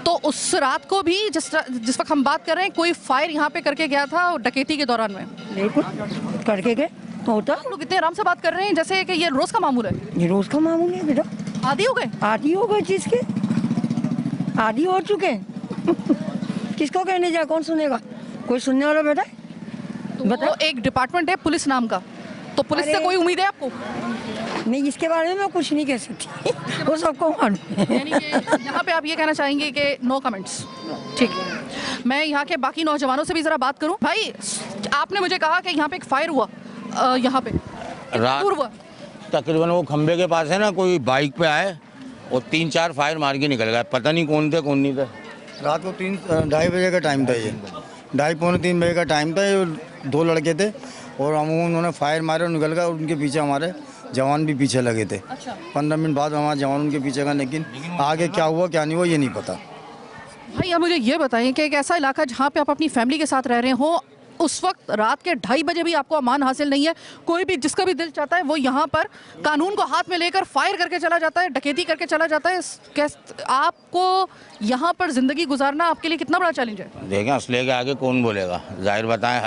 Speaker 1: तो उस रात को भी जिस वक्त हम बात कर रहे हैं, कोई फायर यहाँ पे करके गया था डकैती के दौरान में।
Speaker 7: बिल्कुल करके गए होता।
Speaker 1: आप लोग इतने आराम से बात कर रहे हैं जैसे कि ये रोज का मामूल है।
Speaker 7: ये रोज का मामूल है बेटा।
Speaker 1: आदी हो गए?
Speaker 7: आदी हो गए चीज के, आदी हो चुके हैं। किसको कहने जाए, कौन सुनेगा? कोई सुनने वाला बेटा है?
Speaker 1: तो वो एक डिपार्टमेंट है पुलिस नाम का, तो पुलिस से कोई उम्मीद है आपको?
Speaker 7: नहीं, इसके बारे में मैं कुछ नहीं कह सकती। वो सबको मालूम है।
Speaker 1: यानी कि यहाँ पे आप ये कहना चाहेंगे कि नो कमेंट्स? ठीक है, मैं यहाँ के बाकी नौजवानों से भी ज़रा बात करूँ। भाई, आपने मुझे कहा कि यहाँ पे एक फायर हुआ, यहाँ पे
Speaker 8: रात
Speaker 1: हुआ
Speaker 8: तकरीबन वो खंबे के पास है ना, कोई बाइक पे आए और 3-4 फायर मार के निकल गए, पता नहीं कौन थे कौन नहीं थे।
Speaker 9: रात को 2:30 बजे का टाइम था, ये 2:30-3 बजे का टाइम था। ये 2 लड़के थे और उन्होंने फायर मारे और निकल गए, और उनके पीछे हमारे जवान भी पीछे लगे थे। 15 मिनट बाद हमारे जवान उनके पीछे का, लेकिन आगे क्या हुआ क्या नहीं हुआ ये नहीं पता।
Speaker 1: भाई आप मुझे ये बताएं कि एक ऐसा इलाका जहाँ पे आप अपनी फैमिली के साथ रह रहे हो, उस वक्त रात के 2:30 बजे भी आपको अमान हासिल नहीं है, कोई भी जिसका भी दिल चाहता है वो यहाँ पर कानून को हाथ में लेकर फायर करके चला जाता है, डकैती करके चला जाता है। आपको यहाँ पर ज़िंदगी गुजारना आपके लिए कितना बड़ा चैलेंज है?
Speaker 8: देखें, असले के आगे कौन बोलेगा, जाहिर बताएं।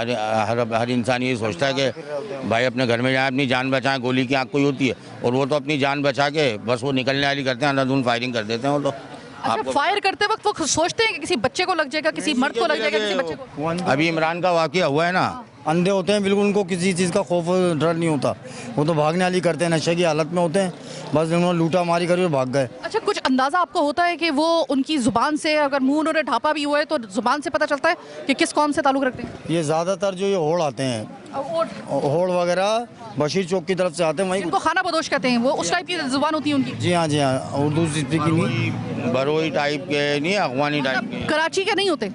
Speaker 8: हर इंसान ये सोचता है कि भाई अपने घर में जाए, अपनी जान बचाएं, गोली की आँख कोई होती है, और वो तो अपनी जान बचा के बस वो निकलने वाली करते हैं, अंधाधुंध फायरिंग कर देते हैं वो तो।
Speaker 1: अच्छा, फायर करते वक्त वो सोचते हैं कि किसी बच्चे को लग जाएगा, किसी मर्द को लग जाएगा, किसी बच्चे को?
Speaker 8: अभी इमरान का वाकया हुआ है ना,
Speaker 9: अंधे होते हैं बिल्कुल, उनको किसी चीज़ का खौफ डर नहीं होता, वो तो भागने वाली करते हैं, नशे की हालत में होते हैं, बस उन्होंने लूटा मारी करी और भाग गए।
Speaker 1: अच्छा, कुछ अंदाज़ा आपको होता है कि वो उनकी ज़ुबान से, अगर मुंह उन्होंने ढापा भी हुआ है तो ज़ुबान से पता चलता है कि किस कौम से ताल्लुक़ रखते हैं?
Speaker 9: ये ज़्यादातर जो ये होड़ आते हैं, होड़ वगैरह बशीर चौक की तरफ से आते हैं, वहीं
Speaker 1: जिनको खाना बदोश कहते हैं, वो उस टाइप की ज़ुबान होती है उनकी।
Speaker 9: जी हाँ, जी हाँ, उर्दू स्पीकिंग
Speaker 8: बरोई टाइप के नहीं, अफगानी टाइप के।
Speaker 1: कराची के नहीं होते,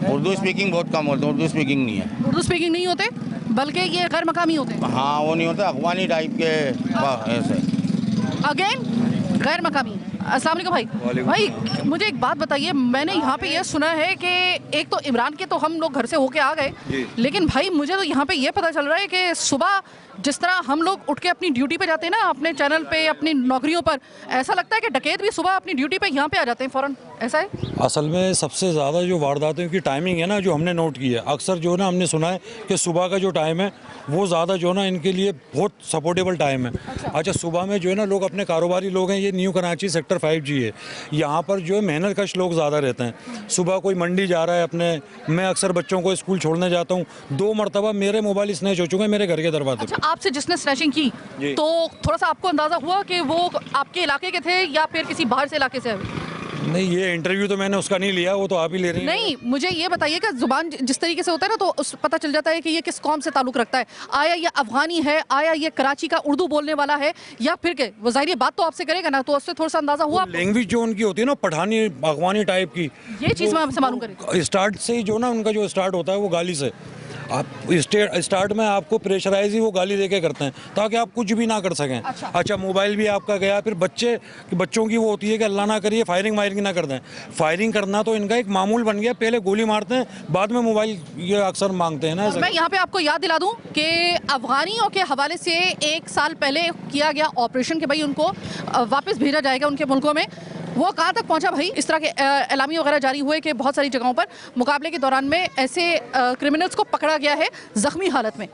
Speaker 8: उर्दू स्पीकिंग बहुत कम होते हैं, उर्दू स्पीकिंग नहीं है।
Speaker 1: उर्दू स्पीकिंग नहीं होते, बल्कि ये गैर मकामी होते हैं।
Speaker 8: हाँ, वो नहीं होता, अफगानी टाइप के ऐसे।
Speaker 1: अगेन गैर मकामी। अस्सलाम वालेकुम भाई। भाई मुझे एक बात बताइए, मैंने यहाँ पे ये सुना है कि एक तो इमरान के तो हम लोग घर से होके आ गए, लेकिन भाई मुझे तो यहाँ पे ये पता चल रहा है कि सुबह जिस तरह हम लोग उठ के अपनी ड्यूटी पे जाते हैं ना, अपने चैनल पे, अपनी नौकरियों पर, ऐसा लगता है कि डकैत भी सुबह अपनी ड्यूटी पे यहाँ पे आ जाते हैं फ़ौरन, ऐसा है?
Speaker 10: असल में सबसे ज़्यादा जो वारदातों की टाइमिंग है ना, जो हमने नोट की है, अक्सर जो है ना हमने सुना है कि सुबह का जो टाइम है वो ज़्यादा जो है ना इनके लिए बहुत सपोर्टेबल टाइम है। अच्छा, सुबह में जो है ना लोग अपने कारोबारी लोग हैं, ये न्यू कराची सेक्टर 5G है, यहाँ पर जो है मेहनत कश लोग ज़्यादा रहते हैं। सुबह कोई मंडी जा रहा है अपने, मैं अक्सर बच्चों को स्कूल छोड़ने जाता हूँ, 2 मरतबा मेरे मोबाइल स्नैच हो चुके हैं मेरे घर के दरवाजे पर।
Speaker 1: आपसे जिसने स्नैचिंग की तो थोड़ा सा आपको अंदाजा हुआ कि वो आपके इलाके के थे या फिर किसी बाहर से इलाके से?
Speaker 10: नहीं, ये इंटरव्यू तो मैंने उसका नहीं लिया, वो तो आप ही ले रही हैं।
Speaker 1: नहीं, मुझे ये बताइएगा, जुबान जिस तरीके से होता है ना, तो उस पता चल जाता है कि ये किस कौम से ताल्लुक रखता है। आया ये अफगानी है, आया ये कराची का उर्दू बोलने वाला है, या फिर के वो ज़ाहिर बात तो आपसे करेगा ना, तो उससे थोड़ा सा अंदाजा हुआ।
Speaker 10: लैंग्वेज जो उनकी होती है ना, पठानी अफगानी टाइप की,
Speaker 1: ये चीज़ मैं आपसे मालूम करें।
Speaker 10: स्टार्ट से ही जो ना उनका जो स्टार्ट होता है वो गाली से। आप स्टार्ट में आपको प्रेशराइज ही वो गाली देके करते हैं ताकि आप कुछ भी ना कर सकें। अच्छा, मोबाइल भी आपका गया, फिर बच्चों की वो होती है कि अल्लाह ना करिए फायरिंग ना कर दें। फायरिंग करना तो इनका एक मामूल बन गया, पहले गोली मारते हैं, बाद में मोबाइल ये अक्सर मांगते हैं ना।
Speaker 1: मैं यहाँ पे आपको याद दिला दूँ कि अफगानियों के हवाले से 1 साल पहले किया गया ऑपरेशन के भाई उनको वापस भेजा जाएगा उनके मुल्कों में, वो कहाँ तक पहुँचा भाई? इस तरह के एलामी वगैरह जारी हुए कि बहुत सारी जगहों पर मुकाबले के दौरान में ऐसे क्रिमिनल्स को पकड़ा गया है ज़ख्मी हालत में।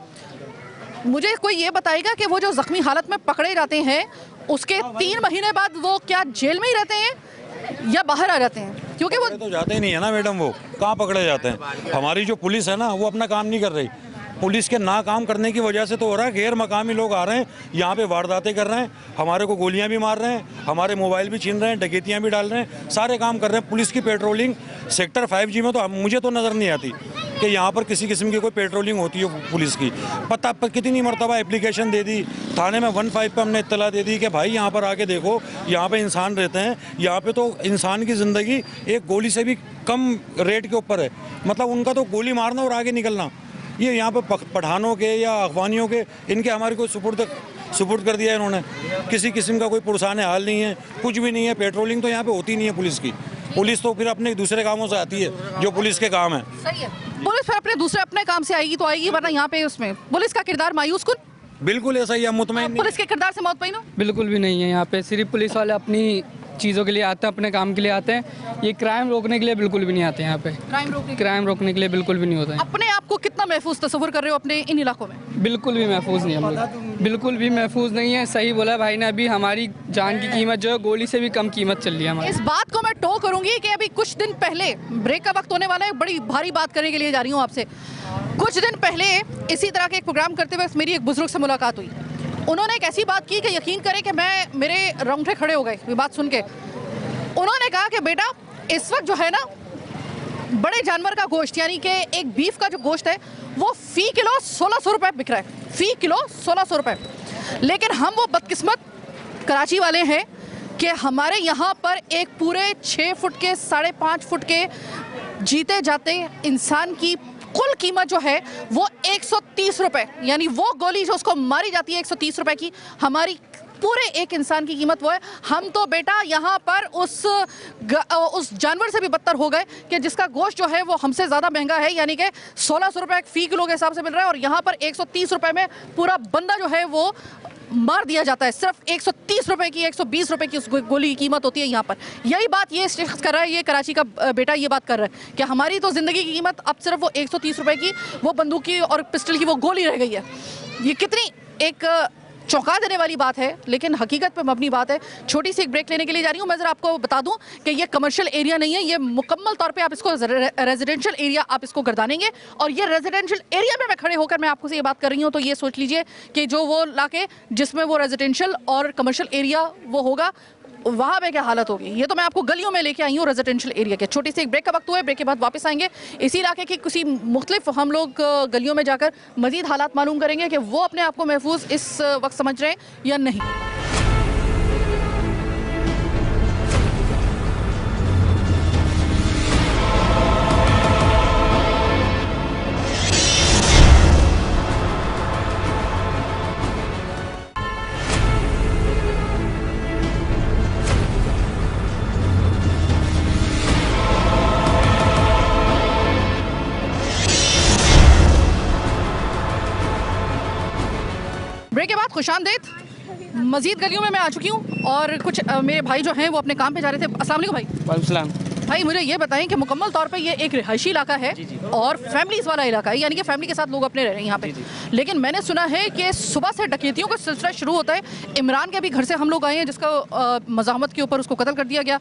Speaker 1: मुझे कोई ये बताएगा कि वो जो ज़ख्मी हालत में पकड़े जाते हैं उसके 3 महीने बाद वो क्या जेल में ही रहते हैं या बाहर आ जाते हैं? क्योंकि वो
Speaker 10: तो जाते ही नहीं है ना मैडम, वो कहाँ पकड़े जाते हैं। हमारी जो पुलिस है ना वो अपना काम नहीं कर रही। पुलिस के ना काम करने की वजह से तो हो रहा है, गैर मकामी लोग आ रहे हैं यहाँ पे वारदातें कर रहे हैं, हमारे को गोलियां भी मार रहे हैं, हमारे मोबाइल भी छीन रहे हैं, डकैतियां भी डाल रहे हैं, सारे काम कर रहे हैं। पुलिस की पेट्रोलिंग सेक्टर 5G में तो मुझे तो नज़र नहीं आती कि यहाँ पर किसी किस्म की कोई पेट्रोलिंग होती है पुलिस की। पता कितनी मरतबा एप्लीकेशन दे दी थाने में, 15 पे हमने इत्तला दे दी कि भाई यहाँ पर आके देखो, यहाँ पे इंसान रहते हैं, यहाँ पे तो इंसान की ज़िंदगी एक गोली से भी कम रेट के ऊपर है। मतलब उनका तो गोली मारना और आगे निकलना। ये यहाँ पे पठानों के या अफगानियों के, इनके हमारे को सुपुर्द कर दिया इन्होंने। किसी किस्म का कोई पुरसाने हाल नहीं है, कुछ भी नहीं है। पेट्रोलिंग तो यहाँ पे होती नहीं है पुलिस की। पुलिस तो फिर अपने दूसरे कामों से आती है जो पुलिस के काम है।
Speaker 1: सही है, पुलिस फिर अपने काम से आएगी तो आएगी, वरना यहाँ पे उसमें पुलिस का किरदार मायूस कुन।
Speaker 10: बिल्कुल ऐसा ही है, मुतमईन।
Speaker 1: पुलिस के किरदार से मुतमईन हो?
Speaker 11: बिल्कुल भी नहीं है। यहाँ पे सिर्फ पुलिस वाले अपनी चीज़ों के लिए आते हैं, अपने काम के लिए आते हैं। ये क्राइम रोकने के लिए बिल्कुल भी नहीं आते यहाँ पे। क्राइम रोकने के लिए बिल्कुल भी नहीं होता है।
Speaker 1: अपने आप को कितना महफूज तस्वुर कर रहे हो अपने इन इलाकों में?
Speaker 11: बिल्कुल भी महफूज नहीं है हम लोग, बिल्कुल भी महफूज नहीं है। सही बोला भाई ने, अभी हमारी जान की कीमत जो है गोली से भी कम कीमत चल रही है हमारी।
Speaker 1: इस बात को मैं टो करूंगी कि अभी कुछ दिन पहले, ब्रेक का वक्त होने वाला है, बड़ी भारी बात करने के लिए जा रही हूँ आपसे। कुछ दिन पहले इसी तरह के एक प्रोग्राम करते वक्त मेरी एक बुजुर्ग से मुलाकात हुई। उन्होंने एक ऐसी बात की कि यकीन करें कि मेरे रोंगटे खड़े हो गए ये बात सुन के। उन्होंने कहा कि बेटा, इस वक्त जो है ना बड़े जानवर का गोश्त, यानी कि एक बीफ का जो गोश्त है वो फ़ी किलो 1600 रुपये बिक रहा है, फ़ी किलो 1600 रुपये। लेकिन हम वो बदकिस्मत कराची वाले हैं कि हमारे यहाँ पर एक पूरे 6 फुट के 5.5 फुट के जीते जाते इंसान की कुल कीमत जो है वो 130 रुपये, यानी वो गोली जो उसको मारी जाती है 130 रुपये की, हमारी पूरे एक इंसान की कीमत वो है। हम तो बेटा यहाँ पर उस जानवर से भी बदतर हो गए कि जिसका गोश्त जो है वो हमसे ज़्यादा महंगा है, यानी कि 1600 रुपये फ़ी किलो के हिसाब से मिल रहा है, और यहाँ पर 130 रुपये में पूरा बंदा जो है वो मार दिया जाता है। सिर्फ 130 रुपये की, 120 रुपये की उस गोली की कीमत होती है यहाँ पर। यही बात ये शख्स कर रहा है, ये कराची का बेटा ये बात कर रहा है कि हमारी तो ज़िंदगी की कीमत अब सिर्फ वो 130 रुपये की वो बंदूक की और पिस्टल की वो गोली रह गई है। ये कितनी एक चौंका देने वाली बात है, लेकिन हकीकत पे मबनी बात है। छोटी सी एक ब्रेक लेने के लिए जा रही हूँ। मैं ज़रा आपको बता दूं कि ये कमर्शियल एरिया नहीं है, ये मुकम्मल तौर पे आप इसको रेजिडेंशियल एरिया आप इसको गर्दानेंगे। और ये रेजिडेंशियल एरिया में मैं खड़े होकर मैं आपको से ये बात कर रही हूँ, तो ये सोच लीजिए कि जो वो इलाके जिसमें वो रेजिडेंशियल और कमर्शियल एरिया वो होगा, वहाँ पे क्या हालत होगी। ये तो मैं आपको गलियों में लेके आई हूँ रेजिडेंशियल एरिया के। छोटी सी एक ब्रेक का वक्त हुआ है, ब्रेक के बाद वापस आएंगे। इसी इलाके की किसी मुख्तलिफ हम लोग गलियों में जाकर मजीद हालात मालूम करेंगे कि वो अपने आप को महफूज इस वक्त समझ रहे हैं या नहीं। ब्रेक के बाद खुशामदीद। मजीद गलियों में मैं आ चुकी हूँ और कुछ मेरे भाई जो हैं वो अपने काम पे जा रहे थे। अस्सलाम वालेकुम भाई।
Speaker 12: वालेकुम।
Speaker 1: भाई मुझे ये बताएं कि मुकम्मल तौर पे ये एक रिहायशी इलाका है और फैमिलीज़ वाला इलाका है, यानी कि फैमिली के साथ लोग अपने रह रहे हैं यहाँ पे। लेकिन मैंने सुना है कि सुबह से डकैतियों का सिलसिला शुरू होता है। इमरान के भी घर से हम लोग आए हैं जिसका मज़ाहमत के ऊपर उसको कत्ल कर दिया गया।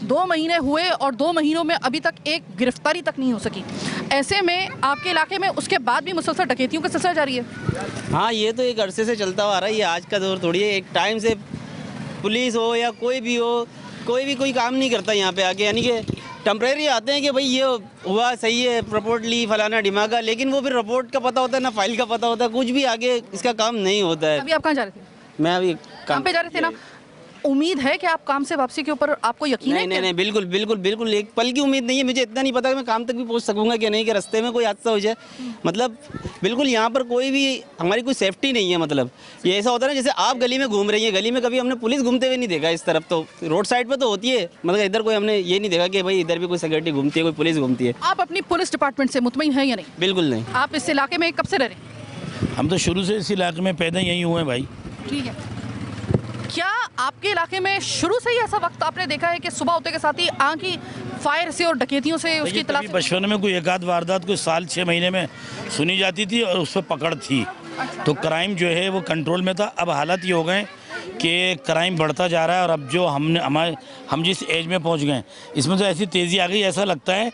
Speaker 1: 2 महीने हुए और 2 महीनों में अभी तक एक गिरफ्तारी तक नहीं हो सकी। ऐसे में आपके इलाके में उसके बाद भी मुसलसल डकैतियों का सिलसिला जारी है।
Speaker 12: हाँ, ये तो एक अरसे से चलता हुआ आ रहा है, ये आज का दौर थोड़ी है। एक टाइम से पुलिस हो या कोई भी हो, कोई काम नहीं करता यहाँ पे आके, यानी कि टेम्परेरी आते हैं कि भाई ये हुआ सही है, रिपोर्ट ली फलाना डिमागा, लेकिन वो फिर रिपोर्ट का पता होता है ना फाइल का पता होता है, कुछ भी आगे इसका काम नहीं होता है।
Speaker 1: अभी आप कहाँ जा रहे थे?
Speaker 12: मैं अभी
Speaker 1: काम पे जा रहे थे ना। उम्मीद है कि आप काम से वापसी के ऊपर आपको यकीन है?
Speaker 12: नहीं, बिल्कुल एक पल की उम्मीद नहीं है। मुझे इतना नहीं पता कि मैं काम तक भी पहुंच सकूंगा कि नहीं, कि रास्ते में कोई हादसा हो जाए। मतलब बिल्कुल यहाँ पर कोई भी हमारी कोई सेफ्टी नहीं है। मतलब ये ऐसा होता है ना, जैसे आप गली में घूम रही हैं, गली में कभी हमने पुलिस घूमते हुए नहीं देखा इस तरफ। तो रोड साइड पर तो होती है, मतलब इधर कोई हमने ये नहीं देखा कि भाई इधर भी कोई सिक्योरिटी घूमती है, कोई पुलिस घूमती है।
Speaker 1: आप अपनी पुलिस डिपार्टमेंट से मुतमईन हैं या नहीं?
Speaker 12: बिल्कुल नहीं।
Speaker 1: आप इस इलाके में कब से रह रहे हैं?
Speaker 13: हम तो शुरू से इस इलाके में पैदा यहीं हुए हैं भाई।
Speaker 1: ठीक है। क्या आपके इलाके में शुरू से ही ऐसा वक्त आपने देखा है कि सुबह होते के साथ ही आंखी फायर से और डकैतियों से उसकी तलाश?
Speaker 13: बचपन में कोई 1 आध वारदात कोई साल 6 महीने में सुनी जाती थी और उस पर पकड़ थी। तो क्राइम जो है वो कंट्रोल में था। अब हालात ये हो गए कि क्राइम बढ़ता जा रहा है और अब जो हम जिस एज में पहुंच गए इसमें तो ऐसी तेज़ी आ गई, ऐसा लगता है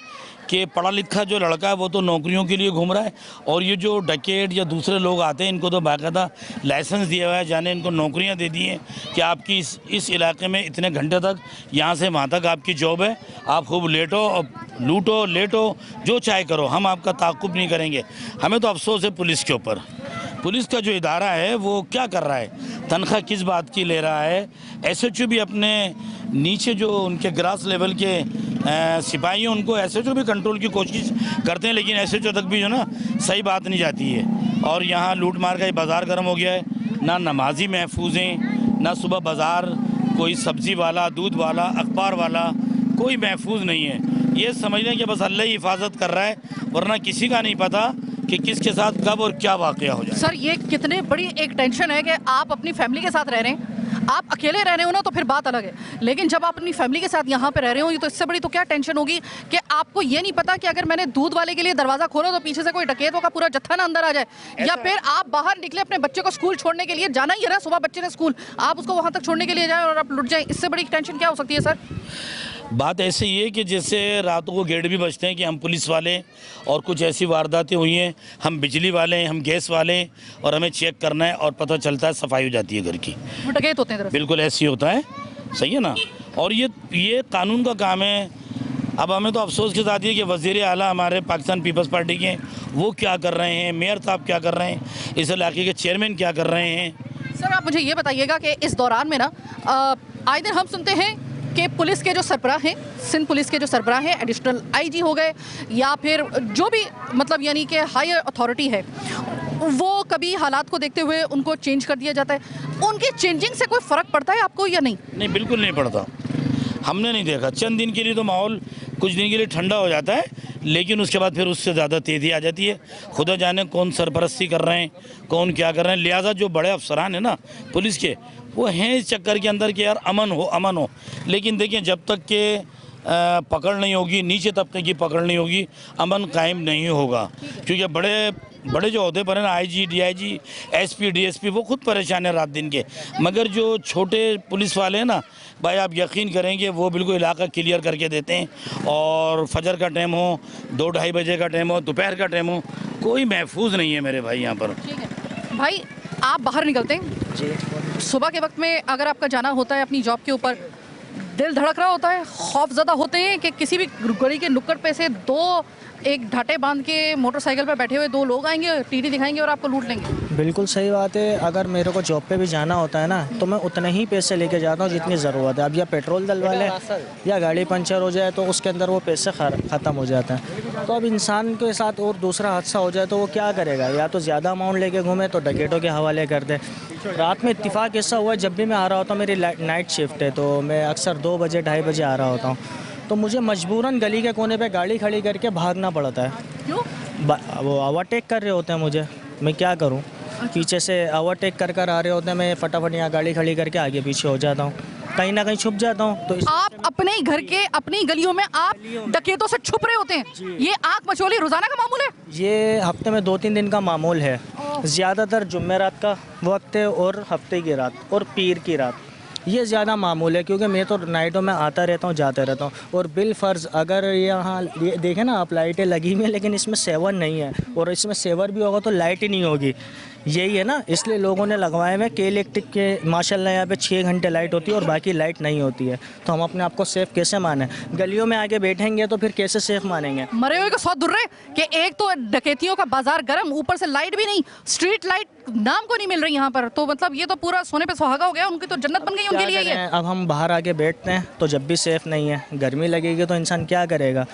Speaker 13: कि पढ़ा लिखा जो लड़का है वो तो नौकरियों के लिए घूम रहा है और ये जो डकैत या दूसरे लोग आते हैं इनको तो बाकायदा लाइसेंस दिया हुआ है, जाने इनको नौकरियां दे दी हैं कि आपकी इस इलाके में इतने घंटे तक यहाँ से वहाँ तक आपकी जॉब है, आप खूब लेटो और लूटो लेटो जो चाहे करो, हम आपका ताक़ुब नहीं करेंगे। हमें तो अफसोस है पुलिस के ऊपर। पुलिस का जो इदारा है वो क्या कर रहा है, तनख्वाह किस बात की ले रहा है। SHO भी अपने नीचे जो उनके ग्रास लेवल के सिपाही हैं उनको SHO भी कंट्रोल की कोशिश करते हैं, लेकिन SHO तक भी जो ना सही बात नहीं जाती है। और यहाँ लूट मार का बाज़ार गर्म हो गया है, ना नमाजी महफूज हैं, ना सुबह बाज़ार कोई सब्ज़ी वाला, दूध वाला, अखबार वाला कोई महफूज नहीं है। ये समझ लें कि बस अल्लाह ही हिफाजत कर रहा है, वरना किसी का नहीं पता कि किसके साथ कब और क्या वाक़या हो जाए।
Speaker 1: सर ये कितने बड़ी एक टेंशन है कि आप अपनी फैमिली के साथ रह रहे हैं। आप अकेले रह रहे हो ना तो फिर बात अलग है, लेकिन जब आप अपनी फैमिली के साथ यहाँ पे रह रहे हो तो इससे बड़ी तो क्या टेंशन होगी कि आपको ये नहीं पता कि अगर मैंने दूध वाले के लिए दरवाज़ा खोला तो पीछे से कोई डकैतों का पूरा जत्था ना अंदर आ जाए, या फिर आप बाहर निकले अपने बच्चे को स्कूल छोड़ने के लिए, जाना ही है ना, सुबह बच्चे ने स्कूल, आप उसको वहाँ तक छोड़ने के लिए जाए और आप लुट जाए। इससे बड़ी टेंशन क्या हो सकती है सर?
Speaker 13: बात ऐसे ही है कि जैसे रातों को गेट भी बजते हैं कि हम पुलिस वाले और कुछ ऐसी वारदातें हुई हैं, हम बिजली वाले हैं, हम गैस वाले हैं और हमें चेक करना है और पता चलता है सफाई हो जाती है घर की।
Speaker 1: डकैत होते हैं।
Speaker 13: बिल्कुल ऐसे ही होता है, सही है ना। और ये कानून का काम है। अब हमें तो अफसोस के साथ ये कि वज़ीर आला हमारे पाकिस्तान पीपल्स पार्टी के वो क्या कर रहे हैं, मेयर साहब क्या कर रहे हैं, इस इलाके के चेयरमैन क्या कर रहे हैं।
Speaker 1: सर आप मुझे ये बताइएगा कि इस दौरान में ना आए दिन हम सुनते हैं कि पुलिस के जो सरबराह हैं, सिंध पुलिस के जो सरबराह हैं, एडिशनल IG हो गए या फिर जो भी मतलब यानी कि हायर अथॉरिटी है, वो कभी हालात को देखते हुए उनको चेंज कर दिया जाता है। उनकी चेंजिंग से कोई फ़र्क पड़ता है आपको या नहीं?
Speaker 13: नहीं, बिल्कुल नहीं पड़ता। हमने नहीं देखा। चंद दिन के लिए तो माहौल कुछ दिन के लिए ठंडा हो जाता है, लेकिन उसके बाद फिर उससे ज़्यादा तेज़ी आ जाती है। खुदा जाने कौन सरपरस्ती कर रहे हैं, कौन क्या कर रहे हैं। लिहाजा जो बड़े अफसरान हैं ना पुलिस के, वो हैं इस चक्कर के अंदर कि यार अमन हो। लेकिन देखिए जब तक के पकड़ नहीं होगी, नीचे तबके की पकड़ नहीं होगी, अमन कायम नहीं होगा। क्योंकि बड़े जो अहदे पर हैं ना, IG, DIG, SP, DSP, वो खुद परेशान है रात दिन के। मगर जो छोटे पुलिस वाले हैं ना भाई, आप यकीन करेंगे वो बिल्कुल इलाका क्लियर करके देते हैं। और फजर का टाइम हो, 2-2:30 बजे का टाइम हो, दोपहर का टाइम हो, कोई महफूज नहीं है मेरे भाई यहाँ पर।
Speaker 1: भाई आप बाहर निकलते हैं जी, सुबह के वक्त में अगर आपका जाना होता है अपनी जॉब के ऊपर, दिल धड़क रहा होता है, खौफजदा होते हैं कि किसी भी गली के नुक्कड़ पे से एक ढाटे बांध के मोटरसाइकिल पे बैठे हुए 2 लोग आएंगे, टीटी दिखाएंगे और आपको लूट लेंगे।
Speaker 14: बिल्कुल सही बात है। अगर मेरे को जॉब पे भी जाना होता है ना, तो मैं उतने ही पैसे लेके जाता हूँ जितनी ज़रूरत है। अब या पेट्रोल डलवा लें या गाड़ी पंचर हो जाए तो उसके अंदर वो पैसे ख़त्म हो जाते हैं। तो अब इंसान के साथ और दूसरा हादसा हो जाए तो वो क्या करेगा? या तो ज़्यादा अमाउंट लेके घूमे तो डकैतों के हवाले कर दे। रात में इत्तेफाक ऐसा हुआ, जब भी मैं आ रहा होता हूँ, मेरी नाइट शिफ्ट है तो मैं अक्सर 2 बजे 2:30 बजे आ रहा होता हूँ, तो मुझे मजबूरन गली के कोने पे गाड़ी खड़ी करके भागना पड़ता है।
Speaker 1: क्यों?
Speaker 14: वो ओवरटेक कर रहे होते हैं मुझे, मैं क्या करूं? पीछे से ओवरटेक कर आ रहे होते हैं, मैं फटाफट यहाँ गाड़ी खड़ी करके आगे पीछे हो जाता हूँ, कहीं ना कहीं छुप जाता हूँ। तो
Speaker 1: आप अपने ही घर के अपनी गलियों में आप डकैतों से छुप रहे होते हैं? ये आंख मचोली रोजाना का मामूल है?
Speaker 14: ये हफ्ते में 2-3 दिन का मामूल है। ज़्यादातर जुम्मेरात का वक्त है और हफ्ते की रात और पीर की रात, ये ज़्यादा मामूल है। क्योंकि मैं तो नाइटों में आता रहता हूँ, जाते रहता हूँ। और बिल फ़र्ज़ अगर यहाँ देखें ना आप, लाइटें लगी हुई हैं लेकिन इसमें सेवर नहीं है, और इसमें सेवर भी होगा तो लाइट ही नहीं होगी। यही है ना, इसलिए लोगों ने लगवाए हुए के इलेक्ट्रिक के। माशाल्लाह यहाँ पे 6 घंटे लाइट होती है और बाकी लाइट नहीं होती है, तो हम अपने आप को सेफ़ कैसे माने? गलियों में आके बैठेंगे तो फिर कैसे सेफ़ मानेंगे?
Speaker 1: मरे हुए को 100 दुर्रे कि एक तो डकैतियों का बाजार गर्म, ऊपर से लाइट भी नहीं, स्ट्रीट लाइट नाम को नहीं मिल रही यहाँ पर। तो मतलब ये तो पूरा सोने पे सुहागा हो गया, उनकी तो जन्नत बन गई उनके लिए ये।
Speaker 14: अब हम बाहर आके बैठते हैं तो जब भी सेफ़ नहीं है, गर्मी लगेगी तो इंसान क्या करेगा?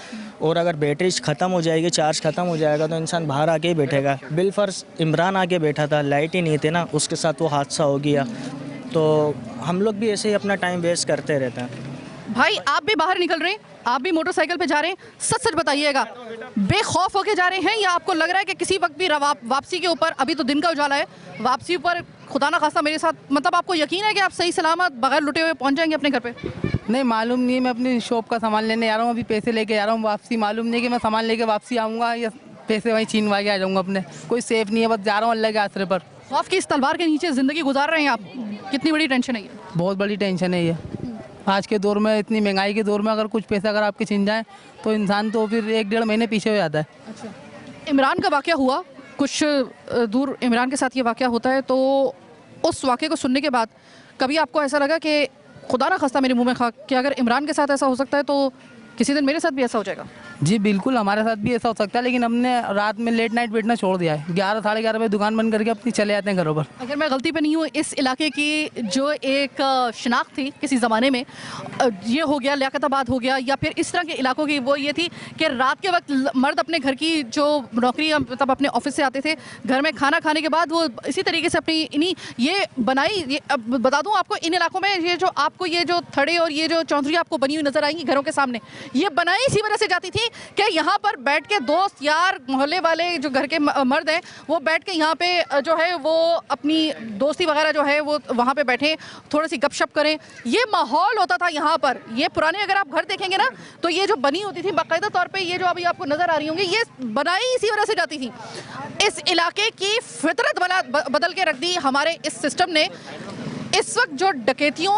Speaker 14: और अगर बैटरी ख़त्म हो जाएगी, चार्ज ख़त्म हो जाएगा तो इंसान बाहर आके ही बैठेगा। बिलफर्ज इमरान आके बैठा था, लाइट ही नहीं थे ना, उसके साथ वो हादसा हो गया। तो हम लोग भी ऐसे ही अपना टाइम वेस्ट करते रहते हैं।
Speaker 1: भाई आप भी बाहर निकल रहे हैं, आप भी मोटरसाइकिल पे जा रहे हैं, सच सच बताइएगा, बेखौफ होके जा रहे हैं या आपको लग रहा है कि किसी वक्त भी वापसी के ऊपर, अभी तो दिन का उजाला है, वापसी पर खुदा ना खास्ता मेरे साथ, मतलब आपको यकीन है कि आप सही सलामत बगैर लुटे हुए पहुंच जाएंगे अपने घर पे?
Speaker 11: नहीं, मालूम नहीं है, मैं अपनी शॉप का सामान लेने जा रहा हूँ, अभी पैसे लेके जा रहा हूँ वापसी। मालूम नहीं कि मैं सामान लेके वापसी आऊँगा या पैसे वहीं छीनवा के आ जाऊँगा अपने। कोई सेफ नहीं है, बस जा रहा हूँ अल्लाह के आसरे पर।
Speaker 1: खौफ की इस तलवार के नीचे ज़िंदगी गुजार रहे हैं आप, कितनी बड़ी टेंशन है ये?
Speaker 11: बहुत बड़ी टेंशन है ये। आज के दौर में, इतनी महंगाई के दौर में, अगर कुछ पैसा अगर आपके छिन जाए तो इंसान तो फिर 1-1.5 महीने पीछे हो जाता है।
Speaker 1: अच्छा, इमरान का वाक़या हुआ, कुछ दूर इमरान के साथ ये वाक़या होता है, तो उस वाक़े को सुनने के बाद कभी आपको ऐसा लगा कि खुदा ना खास्ता मेरे मुंह में खा कि अगर इमरान के साथ ऐसा हो सकता है तो किसी दिन मेरे साथ भी ऐसा हो जाएगा?
Speaker 11: जी बिल्कुल, हमारे साथ भी ऐसा हो सकता है, लेकिन हमने रात में लेट नाइट बैठना छोड़ दिया है। 11 साढ़े 11 बजे दुकान बंद करके अपनी चले जाते हैं घरों पर।
Speaker 1: अगर मैं गलती पे नहीं हूँ, इस इलाके की जो एक शिनाख्त थी किसी ज़माने में, ये हो गया लियाकताबाद हो गया या फिर इस तरह के इलाकों की, वो ये थी कि रात के वक्त मर्द अपने घर की जो नौकरी, मतलब अपने ऑफिस से आते थे, घर में खाना खाने के बाद वो इसी तरीके से अपनी इन्हीं ये बनाई, ये अब बता दूँ आपको, इन इलाकों में ये जो आपको ये जो थड़े और ये जो चौधरी आपको बनी हुई नज़र आएंगी घरों के सामने, ये बनाई इसी वजह से जाती थी कि यहाँ पर बैठ के दोस्त यार मोहल्ले वाले जो घर के मर्द हैं वो बैठ के यहाँ पे जो है वो अपनी दोस्ती वगैरह जो है वो वहाँ पे बैठे, थोड़ी सी गपशप करें, ये माहौल होता था यहाँ पर। ये पुराने अगर आप घर देखेंगे ना तो ये जो बनी होती थी बाकायदा तौर पे, ये जो अभी आपको नज़र आ रही होंगी, ये बनाई इसी वजह से जाती थी। इस इलाके की फितरत बदल के रख दी हमारे इस सिस्टम ने। इस वक्त जो डकैतियों,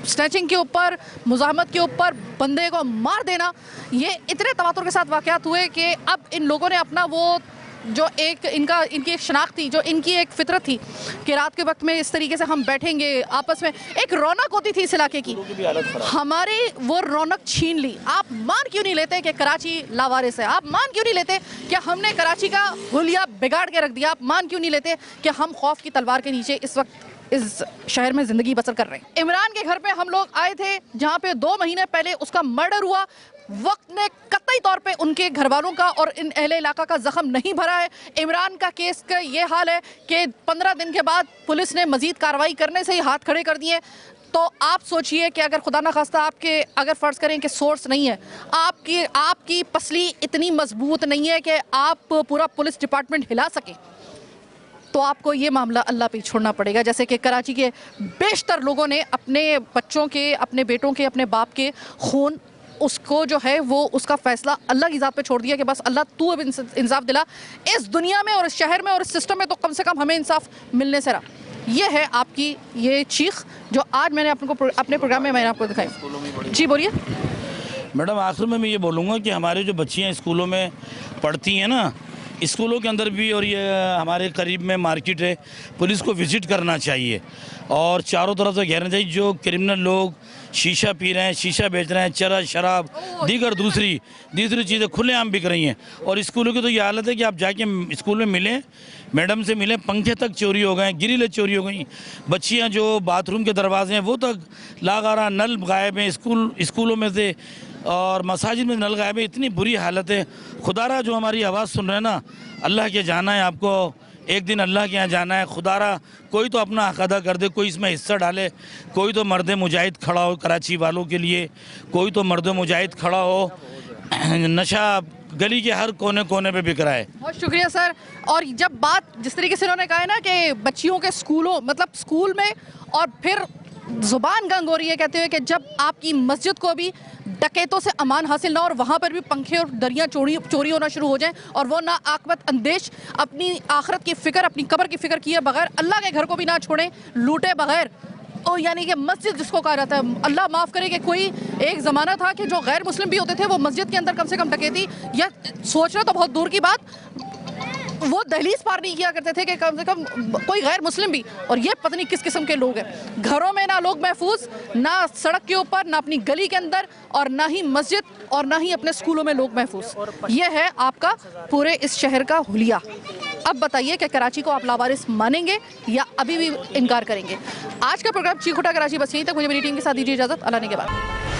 Speaker 1: स्नैचिंग के ऊपर, मुज़ाहमत के ऊपर, बंदे को मार देना, ये इतने तवातुर के साथ वाक़यात हुए कि अब इन लोगों ने अपना वो जो एक इनकी एक शनाख्त थी, जो इनकी एक फितरत थी कि रात के वक्त में इस तरीके से हम बैठेंगे, आपस में एक रौनक होती थी इस इलाके की, हमारी वो रौनक छीन ली। आप मान क्यों नहीं लेते कि कराची लावारिस है? आप मान क्यों नहीं लेते कि हमने कराची का हुलिया बिगाड़ के रख दिया? आप मान क्यों नहीं लेते कि हम खौफ की तलवार के नीचे इस वक्त इस शहर में ज़िंदगी बसर कर रहे हैं? इमरान के घर पे हम लोग आए थे जहाँ पे 2 महीने पहले उसका मर्डर हुआ। वक्त ने कतई तौर पे उनके घर वालों का और इन अहले इलाका का ज़ख्म नहीं भरा है। इमरान का केस का ये हाल है कि 15 दिन के बाद पुलिस ने मज़ीद कार्रवाई करने से ही हाथ खड़े कर दिए। तो आप सोचिए कि अगर खुदा न खास्ता आपके, अगर फ़र्ज़ करें कि सोर्स नहीं है, आपकी पसली इतनी मजबूत नहीं है कि आप पूरा पुलिस डिपार्टमेंट हिला सकें, तो आपको ये मामला अल्लाह पे छोड़ना पड़ेगा। जैसे कि कराची के बेशतर लोगों ने अपने बच्चों के, अपने बेटों के, अपने बाप के खून, उसको जो है वो उसका फैसला अल्लाह की ज़ात पे छोड़ दिया कि बस अल्लाह तू अब इंसाफ दिला इस दुनिया में और इस शहर में और इस सिस्टम में, तो कम से कम हमें इंसाफ मिलने से रहा। ये है आपकी ये चीख जो आज मैंने अपने प्रोग्राम में मैंने आपको दिखाई। जी बोलिए
Speaker 13: मैडम। आखिर में मैं ये बोलूँगा कि हमारे जो बच्चियाँ स्कूलों में पढ़ती हैं ना, स्कूलों के अंदर भी और ये हमारे करीब में मार्केट है, पुलिस को विज़िट करना चाहिए और चारों तरफ से घेरना चाहिए। जो क्रिमिनल लोग शीशा पी रहे हैं, शीशा बेच रहे हैं, चरस, शराब, दीगर दूसरी चीज़ें खुलेआम बिक रही हैं। और स्कूलों की तो ये हालत है कि आप जाके स्कूल में मिलें, मैडम से मिलें, पंखे तक चोरी हो गए, ग्रिलें चोरी हो गई, बच्चियाँ जो बाथरूम के दरवाजे हैं वो तक लागारा, नल गायब हैं स्कूलों में से, और मसाजिद में नल गायब है। इतनी बुरी हालत है। खुदारा जो हमारी आवाज़ सुन रहे हैं ना, अल्लाह के जाना है आपको, एक दिन अल्लाह के यहाँ जाना है। खुदारा कोई तो अपना हक अदा कर दे, कोई इसमें हिस्सा डाले, कोई तो मर्द मुजाहिद खड़ा हो कराची वालों के लिए, कोई तो मर्द मुजाहिद खड़ा हो। नशा गली के हर कोने कोने पे बिक रहा है।
Speaker 1: बहुत शुक्रिया सर। और जब बात जिस तरीके से उन्होंने कहा है ना कि बच्चियों के स्कूलों, मतलब स्कूल में, और फिर ज़ुबान गंग हो रही है कहते हुए कि जब आपकी मस्जिद को भी डकैतों से अमान हासिल ना और वहाँ पर भी पंखे और दरियाँ चोरी होना शुरू हो जाएं और वो ना आकबत अंदेश अपनी आखरत की फ़िक्र, अपनी कब्र की फ़िक्र किए बगैर अल्लाह के घर को भी ना छोड़ें, लूटे बगैर। और यानी कि मस्जिद जिसको कहा जाता है, अल्लाह माफ़ करे कि कोई एक ज़माना था कि जो गैर मुस्लिम भी होते थे वो मस्जिद के अंदर कम से कम डकैती या सोचना तो बहुत दूर की बात, वो दहलीज पार नहीं किया करते थे कि कम से कम कोई गैर मुस्लिम भी। और ये पता नहीं किस किस्म के लोग हैं। घरों में ना लोग महफूज, ना सड़क के ऊपर, ना अपनी गली के अंदर, और ना ही मस्जिद और ना ही अपने स्कूलों में लोग महफूज। ये है आपका पूरे इस शहर का हुलिया। अब बताइए कि कराची को आप लावारिस मानेंगे या अभी भी इनकार करेंगे। आज का प्रोग्राम चीख उठा कराची बस यहीं तक। मुझे मेरी टीम के साथ दीजिए इजाज़त। अल्लाह ने के बाद।